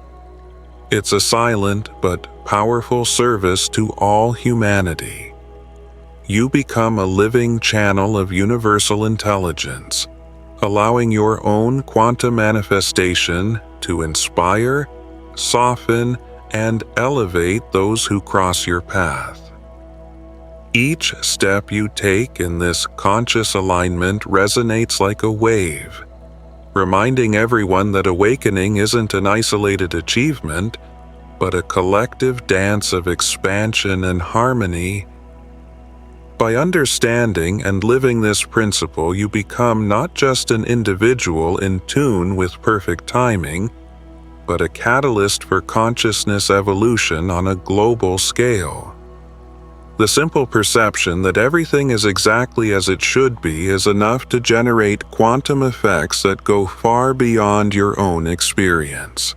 [SPEAKER 1] It's a silent but powerful service to all humanity. You become a living channel of universal intelligence, allowing your own quantum manifestation to inspire, soften, and elevate those who cross your path. Each step you take in this conscious alignment resonates like a wave, reminding everyone that awakening isn't an isolated achievement, but a collective dance of expansion and harmony. By understanding and living this principle, you become not just an individual in tune with perfect timing, but a catalyst for consciousness evolution on a global scale. The simple perception that everything is exactly as it should be is enough to generate quantum effects that go far beyond your own experience.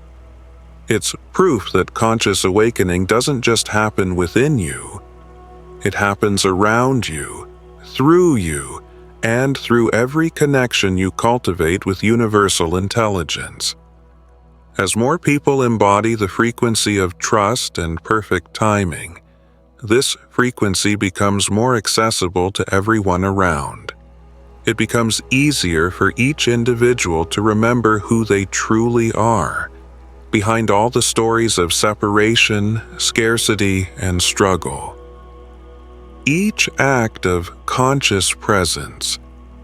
[SPEAKER 1] It's proof that conscious awakening doesn't just happen within you. It happens around you, through you, and through every connection you cultivate with universal intelligence. As more people embody the frequency of trust and perfect timing, this frequency becomes more accessible to everyone around. It becomes easier for each individual to remember who they truly are, behind all the stories of separation, scarcity, and struggle. Each act of conscious presence,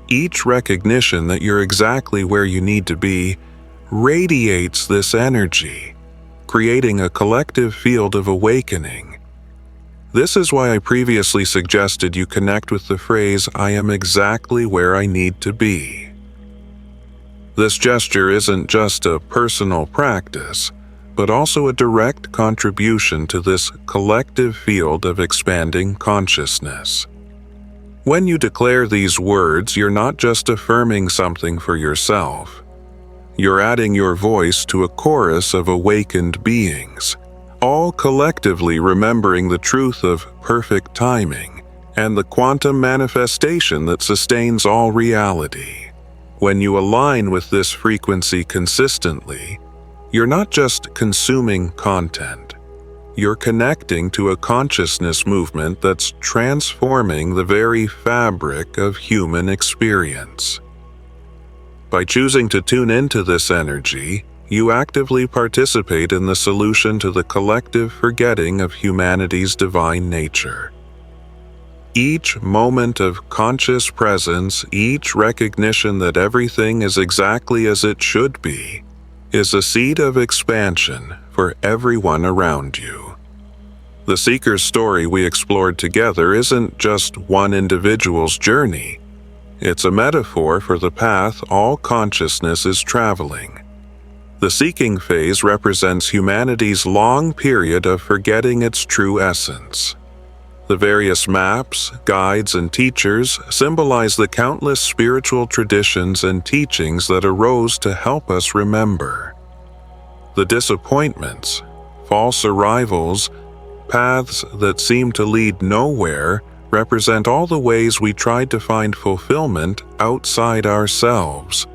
[SPEAKER 1] each recognition that you're exactly where you need to be, radiates this energy, creating a collective field of awakening. This is why I previously suggested you connect with the phrase, "I am exactly where I need to be." This gesture isn't just a personal practice, but also a direct contribution to this collective field of expanding consciousness. When you declare these words, you're not just affirming something for yourself. You're adding your voice to a chorus of awakened beings, all collectively remembering the truth of perfect timing and the quantum manifestation that sustains all reality. When you align with this frequency consistently, you're not just consuming content. You're connecting to a consciousness movement that's transforming the very fabric of human experience. By choosing to tune into this energy, you actively participate in the solution to the collective forgetting of humanity's divine nature. Each moment of conscious presence, each recognition that everything is exactly as it should be, is a seed of expansion for everyone around you. The Seeker's story we explored together isn't just one individual's journey. It's a metaphor for the path all consciousness is traveling. The seeking phase represents humanity's long period of forgetting its true essence. The various maps, guides, and teachers symbolize the countless spiritual traditions and teachings that arose to help us remember. The disappointments, false arrivals, paths that seem to lead nowhere represent all the ways we tried to find fulfillment outside ourselves,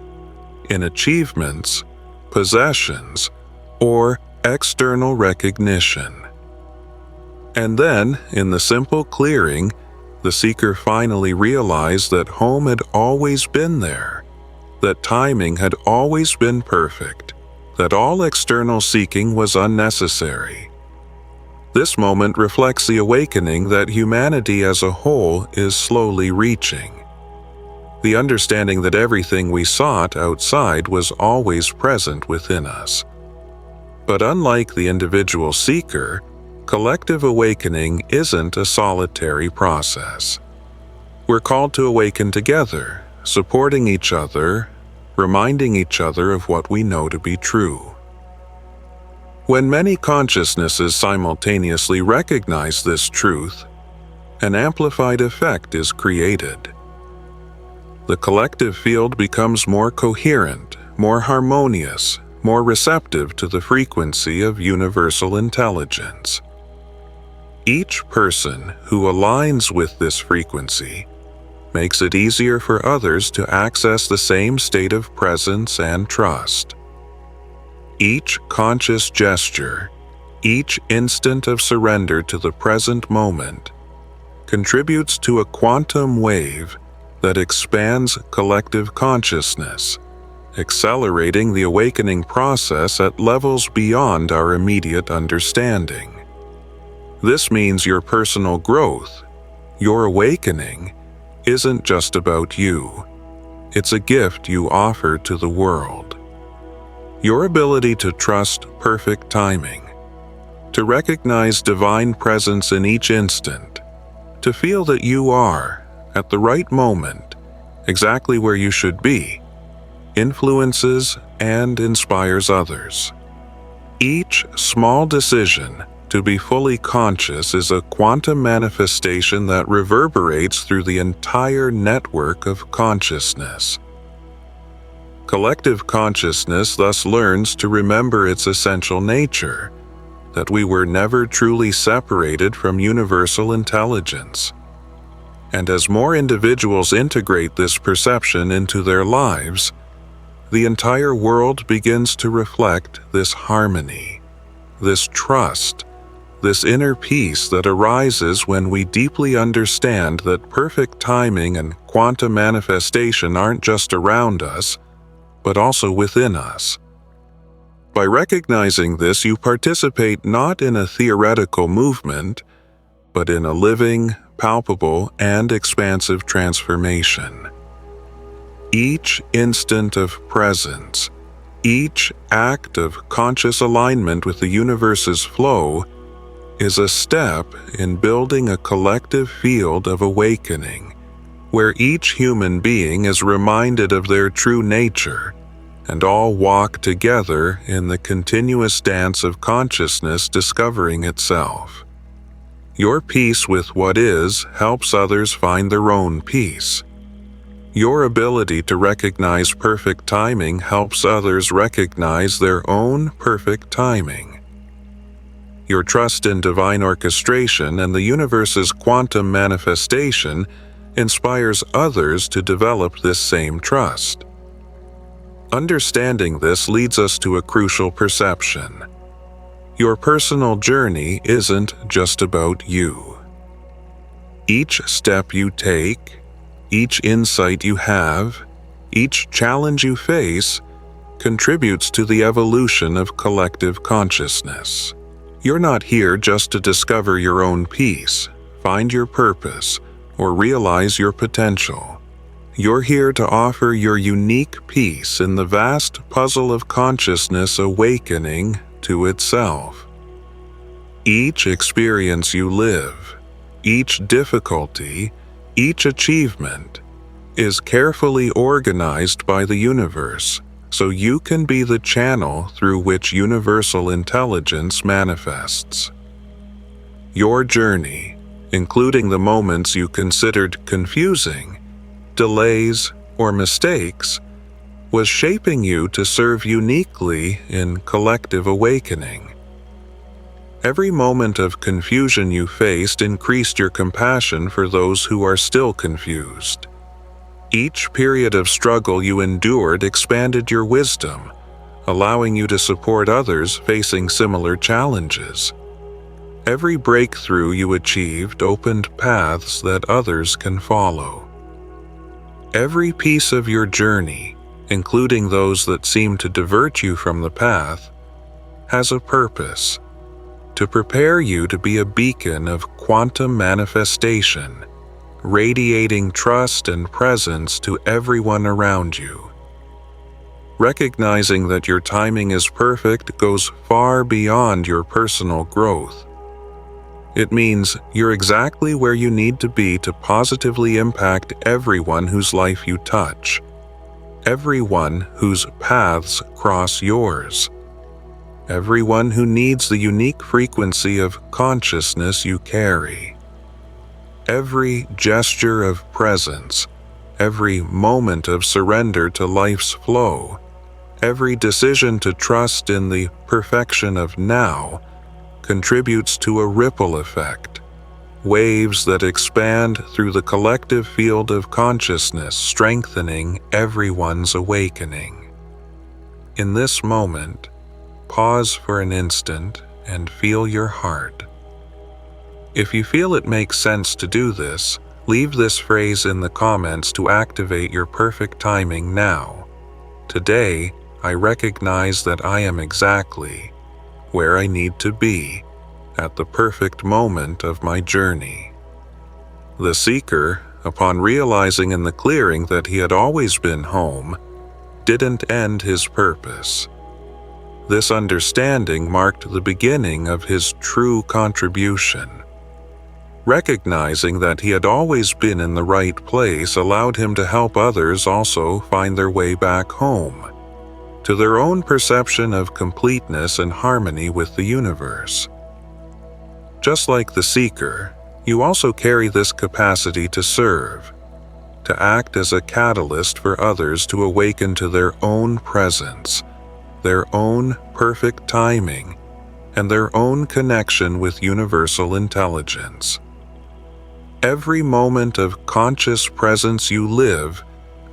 [SPEAKER 1] in achievements, possessions, or external recognition. And then, in the simple clearing, the seeker finally realized that home had always been there, that timing had always been perfect, that all external seeking was unnecessary. This moment reflects the awakening that humanity as a whole is slowly reaching. The understanding that everything we sought outside was always present within us. But unlike the individual seeker, collective awakening isn't a solitary process. We're called to awaken together, supporting each other, reminding each other of what we know to be true. When many consciousnesses simultaneously recognize this truth, an amplified effect is created. The collective field becomes more coherent, more harmonious, more receptive to the frequency of universal intelligence. Each person who aligns with this frequency makes it easier for others to access the same state of presence and trust. Each conscious gesture, each instant of surrender to the present moment, contributes to a quantum wave that expands collective consciousness, accelerating the awakening process at levels beyond our immediate understanding. This means your personal growth, your awakening, isn't just about you. It's a gift you offer to the world. Your ability to trust perfect timing, to recognize divine presence in each instant, to feel that you are, at the right moment, exactly where you should be, influences and inspires others. Each small decision to be fully conscious is a quantum manifestation that reverberates through the entire network of consciousness. Collective consciousness thus learns to remember its essential nature, that we were never truly separated from universal intelligence. And as more individuals integrate this perception into their lives, the entire world begins to reflect this harmony, this trust, this inner peace that arises when we deeply understand that perfect timing and quantum manifestation aren't just around us, but also within us. By recognizing this, you participate not in a theoretical movement, but in a living, palpable, and expansive transformation. Each instant of presence, each act of conscious alignment with the universe's flow, is a step in building a collective field of awakening, where each human being is reminded of their true nature, and all walk together in the continuous dance of consciousness discovering itself. Your peace with what is helps others find their own peace. Your ability to recognize perfect timing helps others recognize their own perfect timing. Your trust in divine orchestration and the universe's quantum manifestation inspires others to develop this same trust. Understanding this leads us to a crucial perception. Your personal journey isn't just about you. Each step you take, each insight you have, each challenge you face, contributes to the evolution of collective consciousness. You're not here just to discover your own peace, find your purpose, or realize your potential. You're here to offer your unique piece in the vast puzzle of consciousness awakening to itself. Each experience you live, each difficulty, each achievement, is carefully organized by the universe, so you can be the channel through which universal intelligence manifests. Your journey, including the moments you considered confusing, delays, or mistakes, was shaping you to serve uniquely in collective awakening. Every moment of confusion you faced increased your compassion for those who are still confused. Each period of struggle you endured expanded your wisdom, allowing you to support others facing similar challenges. Every breakthrough you achieved opened paths that others can follow. Every piece of your journey, including those that seem to divert you from the path, has a purpose: to prepare you to be a beacon of quantum manifestation, radiating trust and presence to everyone around you. Recognizing that your timing is perfect goes far beyond your personal growth. It means you're exactly where you need to be to positively impact everyone whose life you touch, everyone whose paths cross yours, everyone who needs the unique frequency of consciousness you carry. Every gesture of presence, every moment of surrender to life's flow, every decision to trust in the perfection of now contributes to a ripple effect, waves that expand through the collective field of consciousness, strengthening everyone's awakening. In this moment, pause for an instant and feel your heart. If you feel it makes sense to do this, leave this phrase in the comments to activate your perfect timing now. Today, I recognize that I am exactly where I need to be at the perfect moment of my journey. The seeker, upon realizing in the clearing that he had always been home, didn't end his purpose. This understanding marked the beginning of his true contribution. Recognizing that he had always been in the right place allowed him to help others also find their way back home, to their own perception of completeness and harmony with the universe. Just like the seeker, you also carry this capacity to serve, to act as a catalyst for others to awaken to their own presence, their own perfect timing, and their own connection with universal intelligence. Every moment of conscious presence you live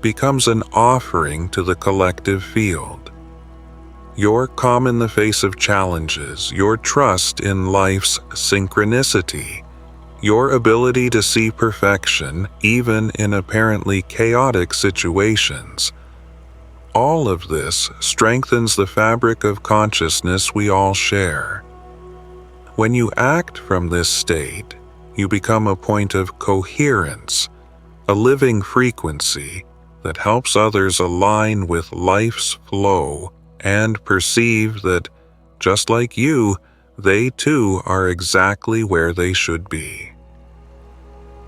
[SPEAKER 1] becomes an offering to the collective field. Your calm in the face of challenges, your trust in life's synchronicity, your ability to see perfection even in apparently chaotic situations, all of this strengthens the fabric of consciousness we all share. When you act from this state, you become a point of coherence, a living frequency that helps others align with life's flow and perceive that, just like you, they too are exactly where they should be.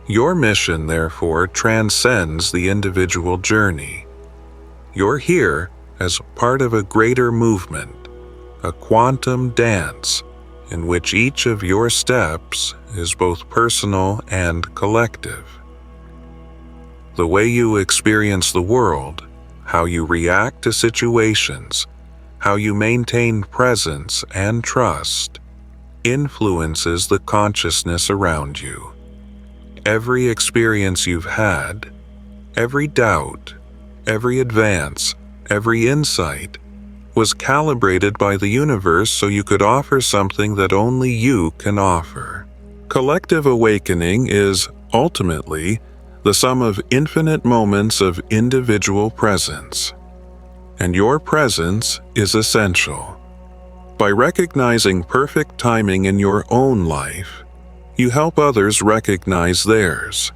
[SPEAKER 1] Your mission, therefore, transcends the individual journey. You're here as part of a greater movement, a quantum dance in which each of your steps is both personal and collective. The way you experience the world, how you react to situations, how you maintain presence and trust, influences the consciousness around you. Every experience you've had, every doubt, every advance, every insight, was calibrated by the universe so you could offer something that only you can offer. Collective awakening is, ultimately, the sum of infinite moments of individual presence. And your presence is essential. By recognizing perfect timing in your own life, you help others recognize theirs.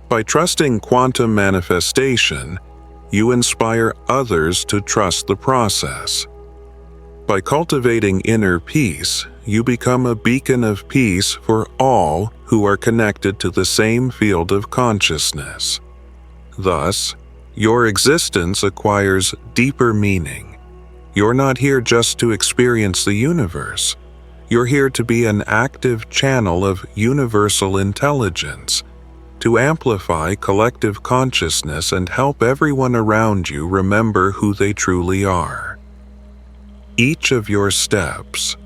[SPEAKER 1] By trusting quantum manifestation, you inspire others to trust the process. By cultivating inner peace, you become a beacon of peace for all who are connected to the same field of consciousness. Thus, your existence acquires deeper meaning. You're not here just to experience the universe. You're here to be an active channel of universal intelligence, to amplify collective consciousness and help everyone around you remember who they truly are. Each of your steps,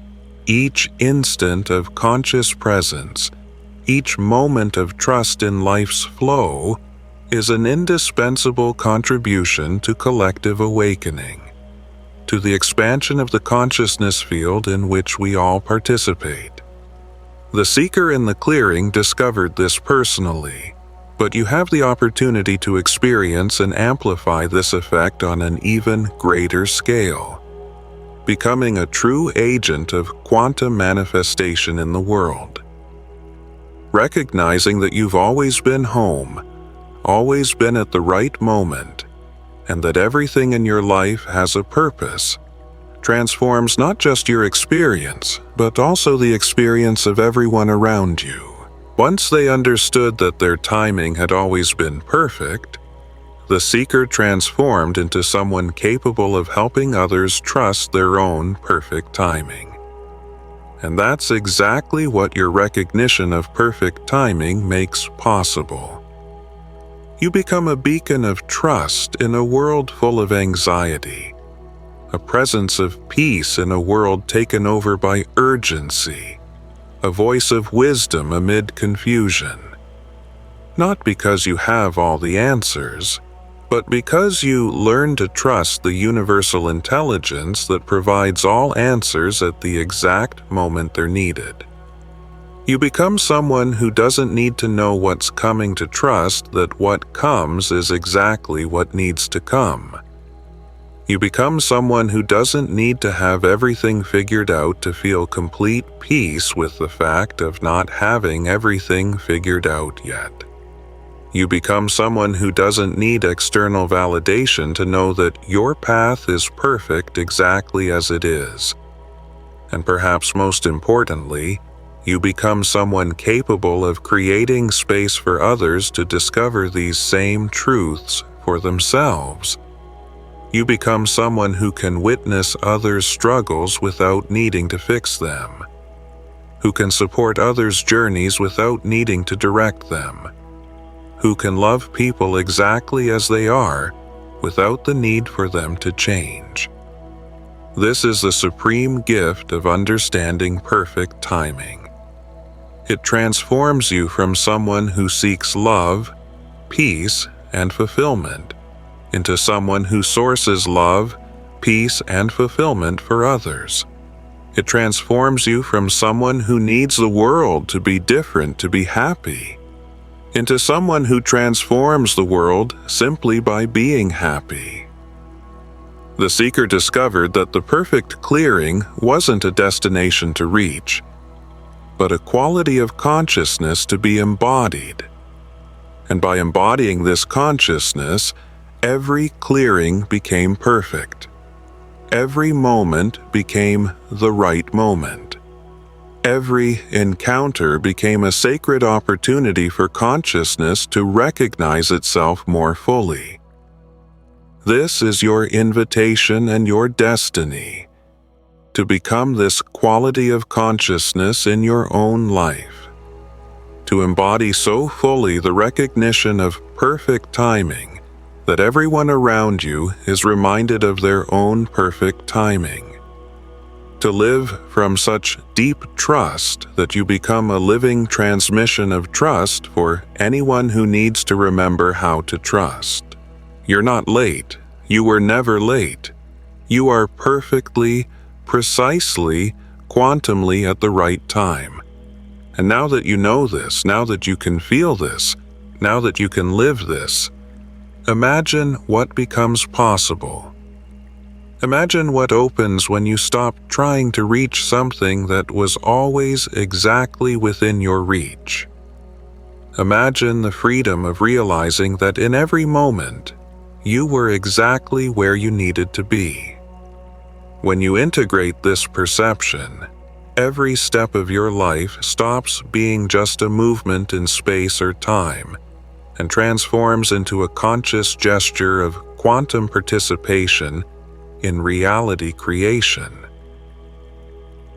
[SPEAKER 1] each instant of conscious presence, each moment of trust in life's flow is an indispensable contribution to collective awakening, to the expansion of the consciousness field in which we all participate. The seeker in the clearing discovered this personally. But you have the opportunity to experience and amplify this effect on an even greater scale, becoming a true agent of quantum manifestation in the world. Recognizing that you've always been home, always been at the right moment, and that everything in your life has a purpose, transforms not just your experience, but also the experience of everyone around you. Once they understood that their timing had always been perfect, the seeker transformed into someone capable of helping others trust their own perfect timing. And that's exactly what your recognition of perfect timing makes possible. You become a beacon of trust in a world full of anxiety, a presence of peace in a world taken over by urgency, a voice of wisdom amid confusion. Not because you have all the answers, but because you learn to trust the universal intelligence that provides all answers at the exact moment they're needed. You become someone who doesn't need to know what's coming to trust that what comes is exactly what needs to come. You become someone who doesn't need to have everything figured out to feel complete peace with the fact of not having everything figured out yet. You become someone who doesn't need external validation to know that your path is perfect exactly as it is. And perhaps most importantly, you become someone capable of creating space for others to discover these same truths for themselves. You become someone who can witness others' struggles without needing to fix them, who can support others' journeys without needing to direct them, who can love people exactly as they are without the need for them to change. This is the supreme gift of understanding perfect timing. It transforms you from someone who seeks love, peace, and fulfillment into someone who sources love, peace, and fulfillment for others. It transforms you from someone who needs the world to be different to be happy into someone who transforms the world simply by being happy. The seeker discovered that the perfect clearing wasn't a destination to reach, but a quality of consciousness to be embodied. And by embodying this consciousness, every clearing became perfect. Every moment became the right moment. Every encounter became a sacred opportunity for consciousness to recognize itself more fully. This is your invitation and your destiny, to become this quality of consciousness in your own life, to embody so fully the recognition of perfect timing that everyone around you is reminded of their own perfect timing, to live from such deep trust that you become a living transmission of trust for anyone who needs to remember how to trust. You're not late. You were never late. You are perfectly, precisely, quantumly at the right time. And now that you know this, now that you can feel this, now that you can live this, imagine what becomes possible. Imagine what opens when you stop trying to reach something that was always exactly within your reach. Imagine the freedom of realizing that in every moment, you were exactly where you needed to be. When you integrate this perception, every step of your life stops being just a movement in space or time and transforms into a conscious gesture of quantum participation in reality creation.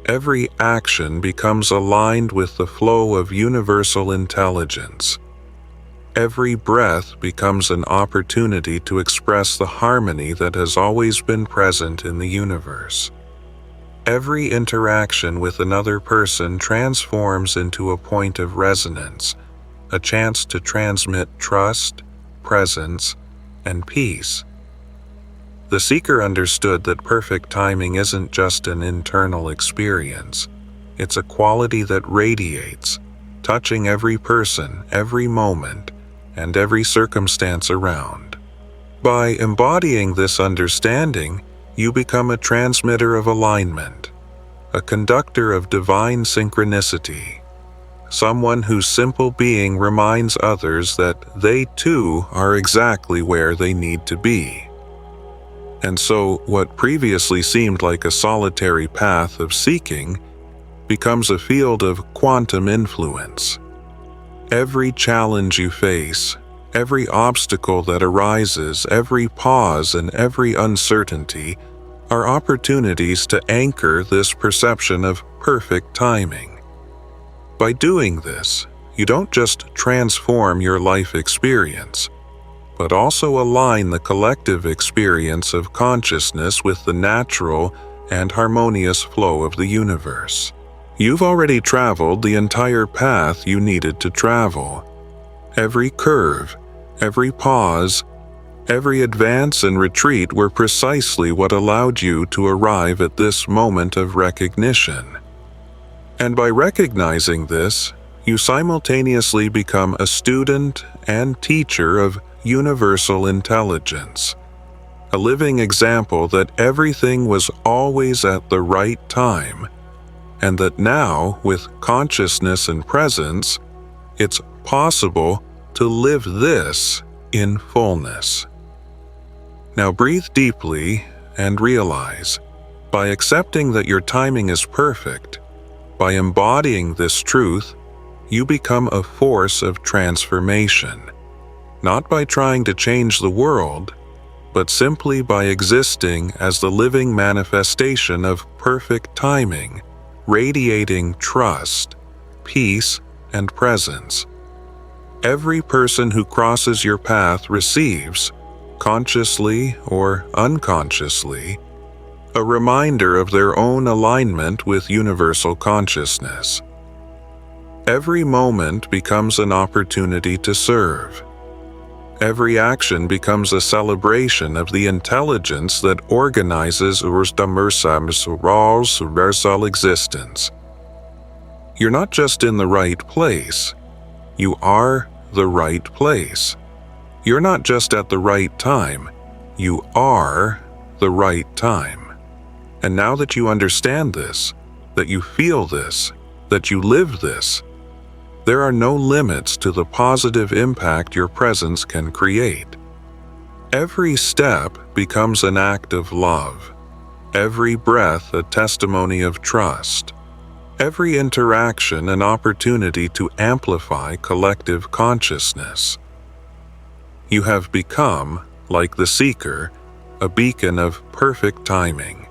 [SPEAKER 1] Every action becomes aligned with the flow of universal intelligence. Every breath becomes an opportunity to express the harmony that has always been present in the universe. Every interaction with another person transforms into a point of resonance, a chance to transmit trust, presence, and peace. The seeker understood that perfect timing isn't just an internal experience. It's a quality that radiates, touching every person, every moment, and every circumstance around. By embodying this understanding, you become a transmitter of alignment, a conductor of divine synchronicity, someone whose simple being reminds others that they too are exactly where they need to be. And so, what previously seemed like a solitary path of seeking becomes a field of quantum influence. Every challenge you face, every obstacle that arises, every pause, and every uncertainty are opportunities to anchor this perception of perfect timing. By doing this, you don't just transform your life experience, but also align the collective experience of consciousness with the natural and harmonious flow of the universe. You've already traveled the entire path you needed to travel. Every curve, every pause, every advance and retreat were precisely what allowed you to arrive at this moment of recognition. And by recognizing this, you simultaneously become a student and teacher of universal intelligence, a living example that everything was always at the right time, and that now, with consciousness and presence, it's possible to live this in fullness. Now breathe deeply and realize, by accepting that your timing is perfect, by embodying this truth, you become a force of transformation, not by trying to change the world, but simply by existing as the living manifestation of perfect timing, radiating trust, peace, and presence. Every person who crosses your path receives, consciously or unconsciously, a reminder of their own alignment with universal consciousness. Every moment becomes an opportunity to serve. Every action becomes a celebration of the intelligence that organizes universal existence. You're not just in the right place, you are the right place. You're not just at the right time, you are the right time. And now that you understand this, that you feel this, that you live this, there are no limits to the positive impact your presence can create. Every step becomes an act of love, every breath a testimony of trust, every interaction an opportunity to amplify collective consciousness. You have become, like the seeker, a beacon of perfect timing,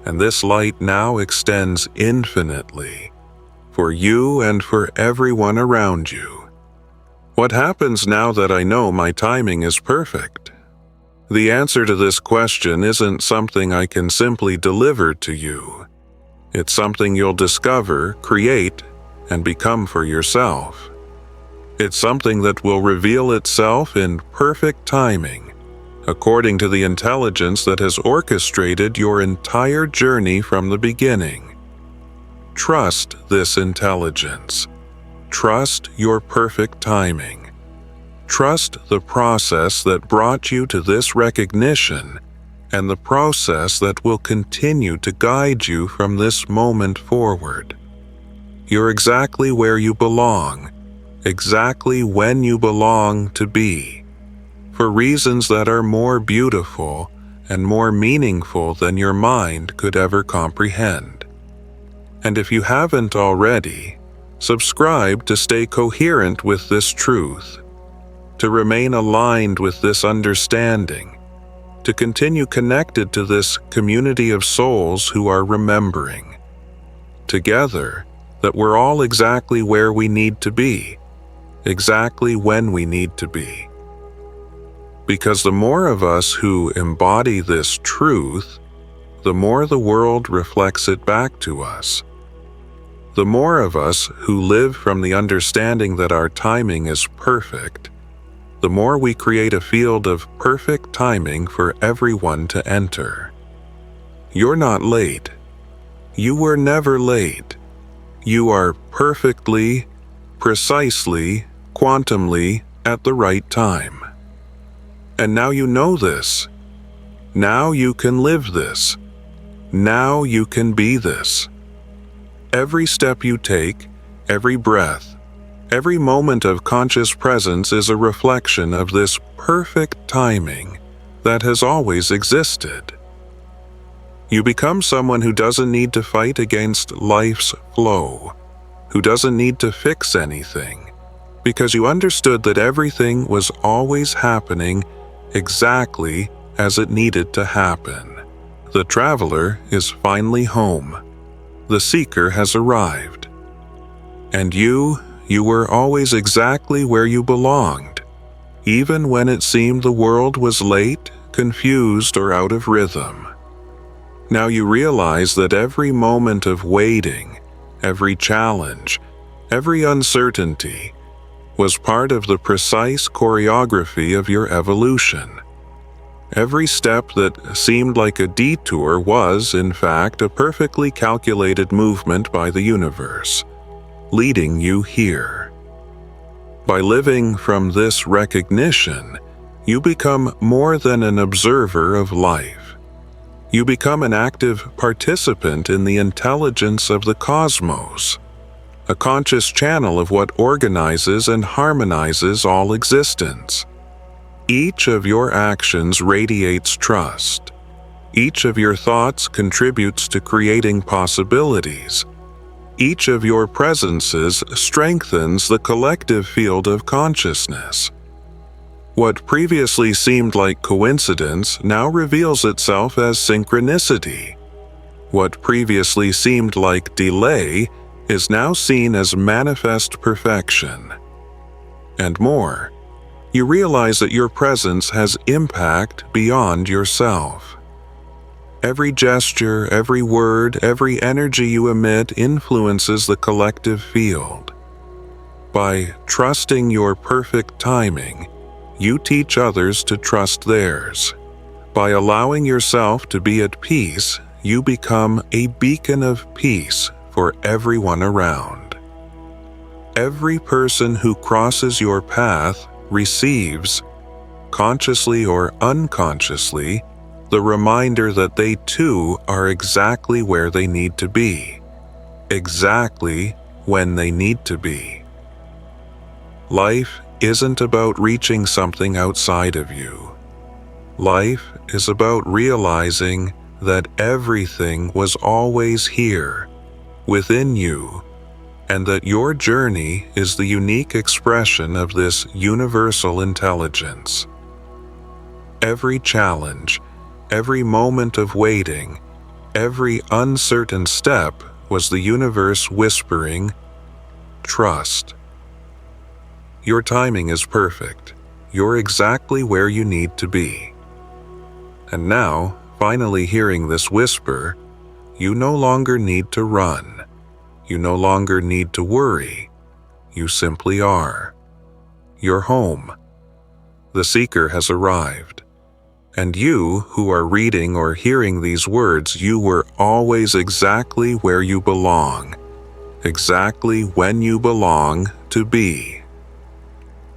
[SPEAKER 1] and this light now extends infinitely, for you and for everyone around you. What happens now that I know my timing is perfect? The answer to this question isn't something I can simply deliver to you. It's something you'll discover, create, and become for yourself. It's something that will reveal itself in perfect timing, according to the intelligence that has orchestrated your entire journey from the beginning. Trust this intelligence. Trust your perfect timing. Trust the process that brought you to this recognition and the process that will continue to guide you from this moment forward. You're exactly where you belong, exactly when you belong to be, for reasons that are more beautiful and more meaningful than your mind could ever comprehend. And if you haven't already, subscribe to stay coherent with this truth, to remain aligned with this understanding, to continue connected to this community of souls who are remembering, together, that we're all exactly where we need to be, exactly when we need to be. Because the more of us who embody this truth, the more the world reflects it back to us. The more of us who live from the understanding that our timing is perfect, the more we create a field of perfect timing for everyone to enter. You're not late. You were never late. You are perfectly, precisely, quantumly, at the right time. And now you know this. Now you can live this. Now you can be this. Every step you take, every breath, every moment of conscious presence is a reflection of this perfect timing that has always existed. You become someone who doesn't need to fight against life's flow, who doesn't need to fix anything, because you understood that everything was always happening exactly as it needed to happen. The traveler is finally home. The seeker has arrived. And you were always exactly where you belonged, even when it seemed the world was late, confused, or out of rhythm. Now you realize that every moment of waiting, every challenge, every uncertainty was part of the precise choreography of your evolution. Every step that seemed like a detour was, in fact, a perfectly calculated movement by the universe, leading you here. By living from this recognition, you become more than an observer of life. You become an active participant in the intelligence of the cosmos, a conscious channel of what organizes and harmonizes all existence. Each of your actions radiates trust. Each of your thoughts contributes to creating possibilities. Each of your presences strengthens the collective field of consciousness. What previously seemed like coincidence now reveals itself as synchronicity. What previously seemed like delay is now seen as manifest perfection. And more, you realize that your presence has impact beyond yourself. Every gesture, every word, every energy you emit influences the collective field. By trusting your perfect timing, you teach others to trust theirs. By allowing yourself to be at peace, you become a beacon of peace for everyone around. Every person who crosses your path receives, consciously or unconsciously, the reminder that they too are exactly where they need to be, exactly when they need to be. Life isn't about reaching something outside of you. Life is about realizing that everything was always here, within you, and that your journey is the unique expression of this universal intelligence. Every challenge, every moment of waiting, every uncertain step was the universe whispering, "Trust." Your timing is perfect. You're exactly where you need to be. And now, finally hearing this whisper, you no longer need to run. You no longer need to worry. You simply are. You're home. The seeker has arrived. And you, who are reading or hearing these words, you were always exactly where you belong, exactly when you belong to be.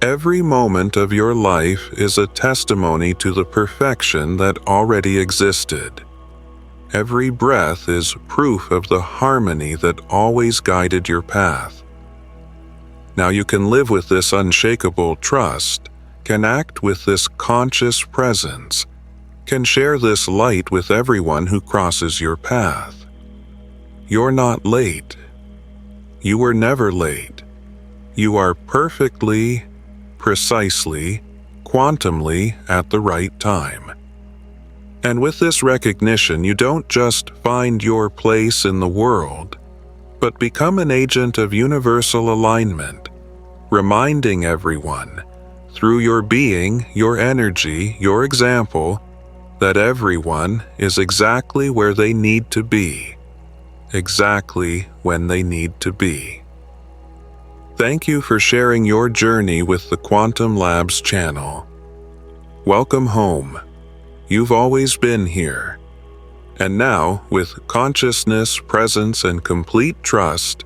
[SPEAKER 1] Every moment of your life is a testimony to the perfection that already existed. Every breath is proof of the harmony that always guided your path. Now you can live with this unshakable trust, can act with this conscious presence, can share this light with everyone who crosses your path. You're not late. You were never late. You are perfectly, precisely, quantumly at the right time. And with this recognition, you don't just find your place in the world, but become an agent of universal alignment, reminding everyone, through your being, your energy, your example, that everyone is exactly where they need to be, exactly when they need to be. Thank you for sharing your journey with the Quantum Labs channel. Welcome home. You've always been here. And now, with consciousness, presence, and complete trust,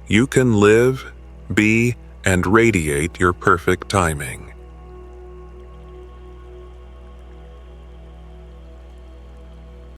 [SPEAKER 1] you can live, be, and radiate your perfect timing.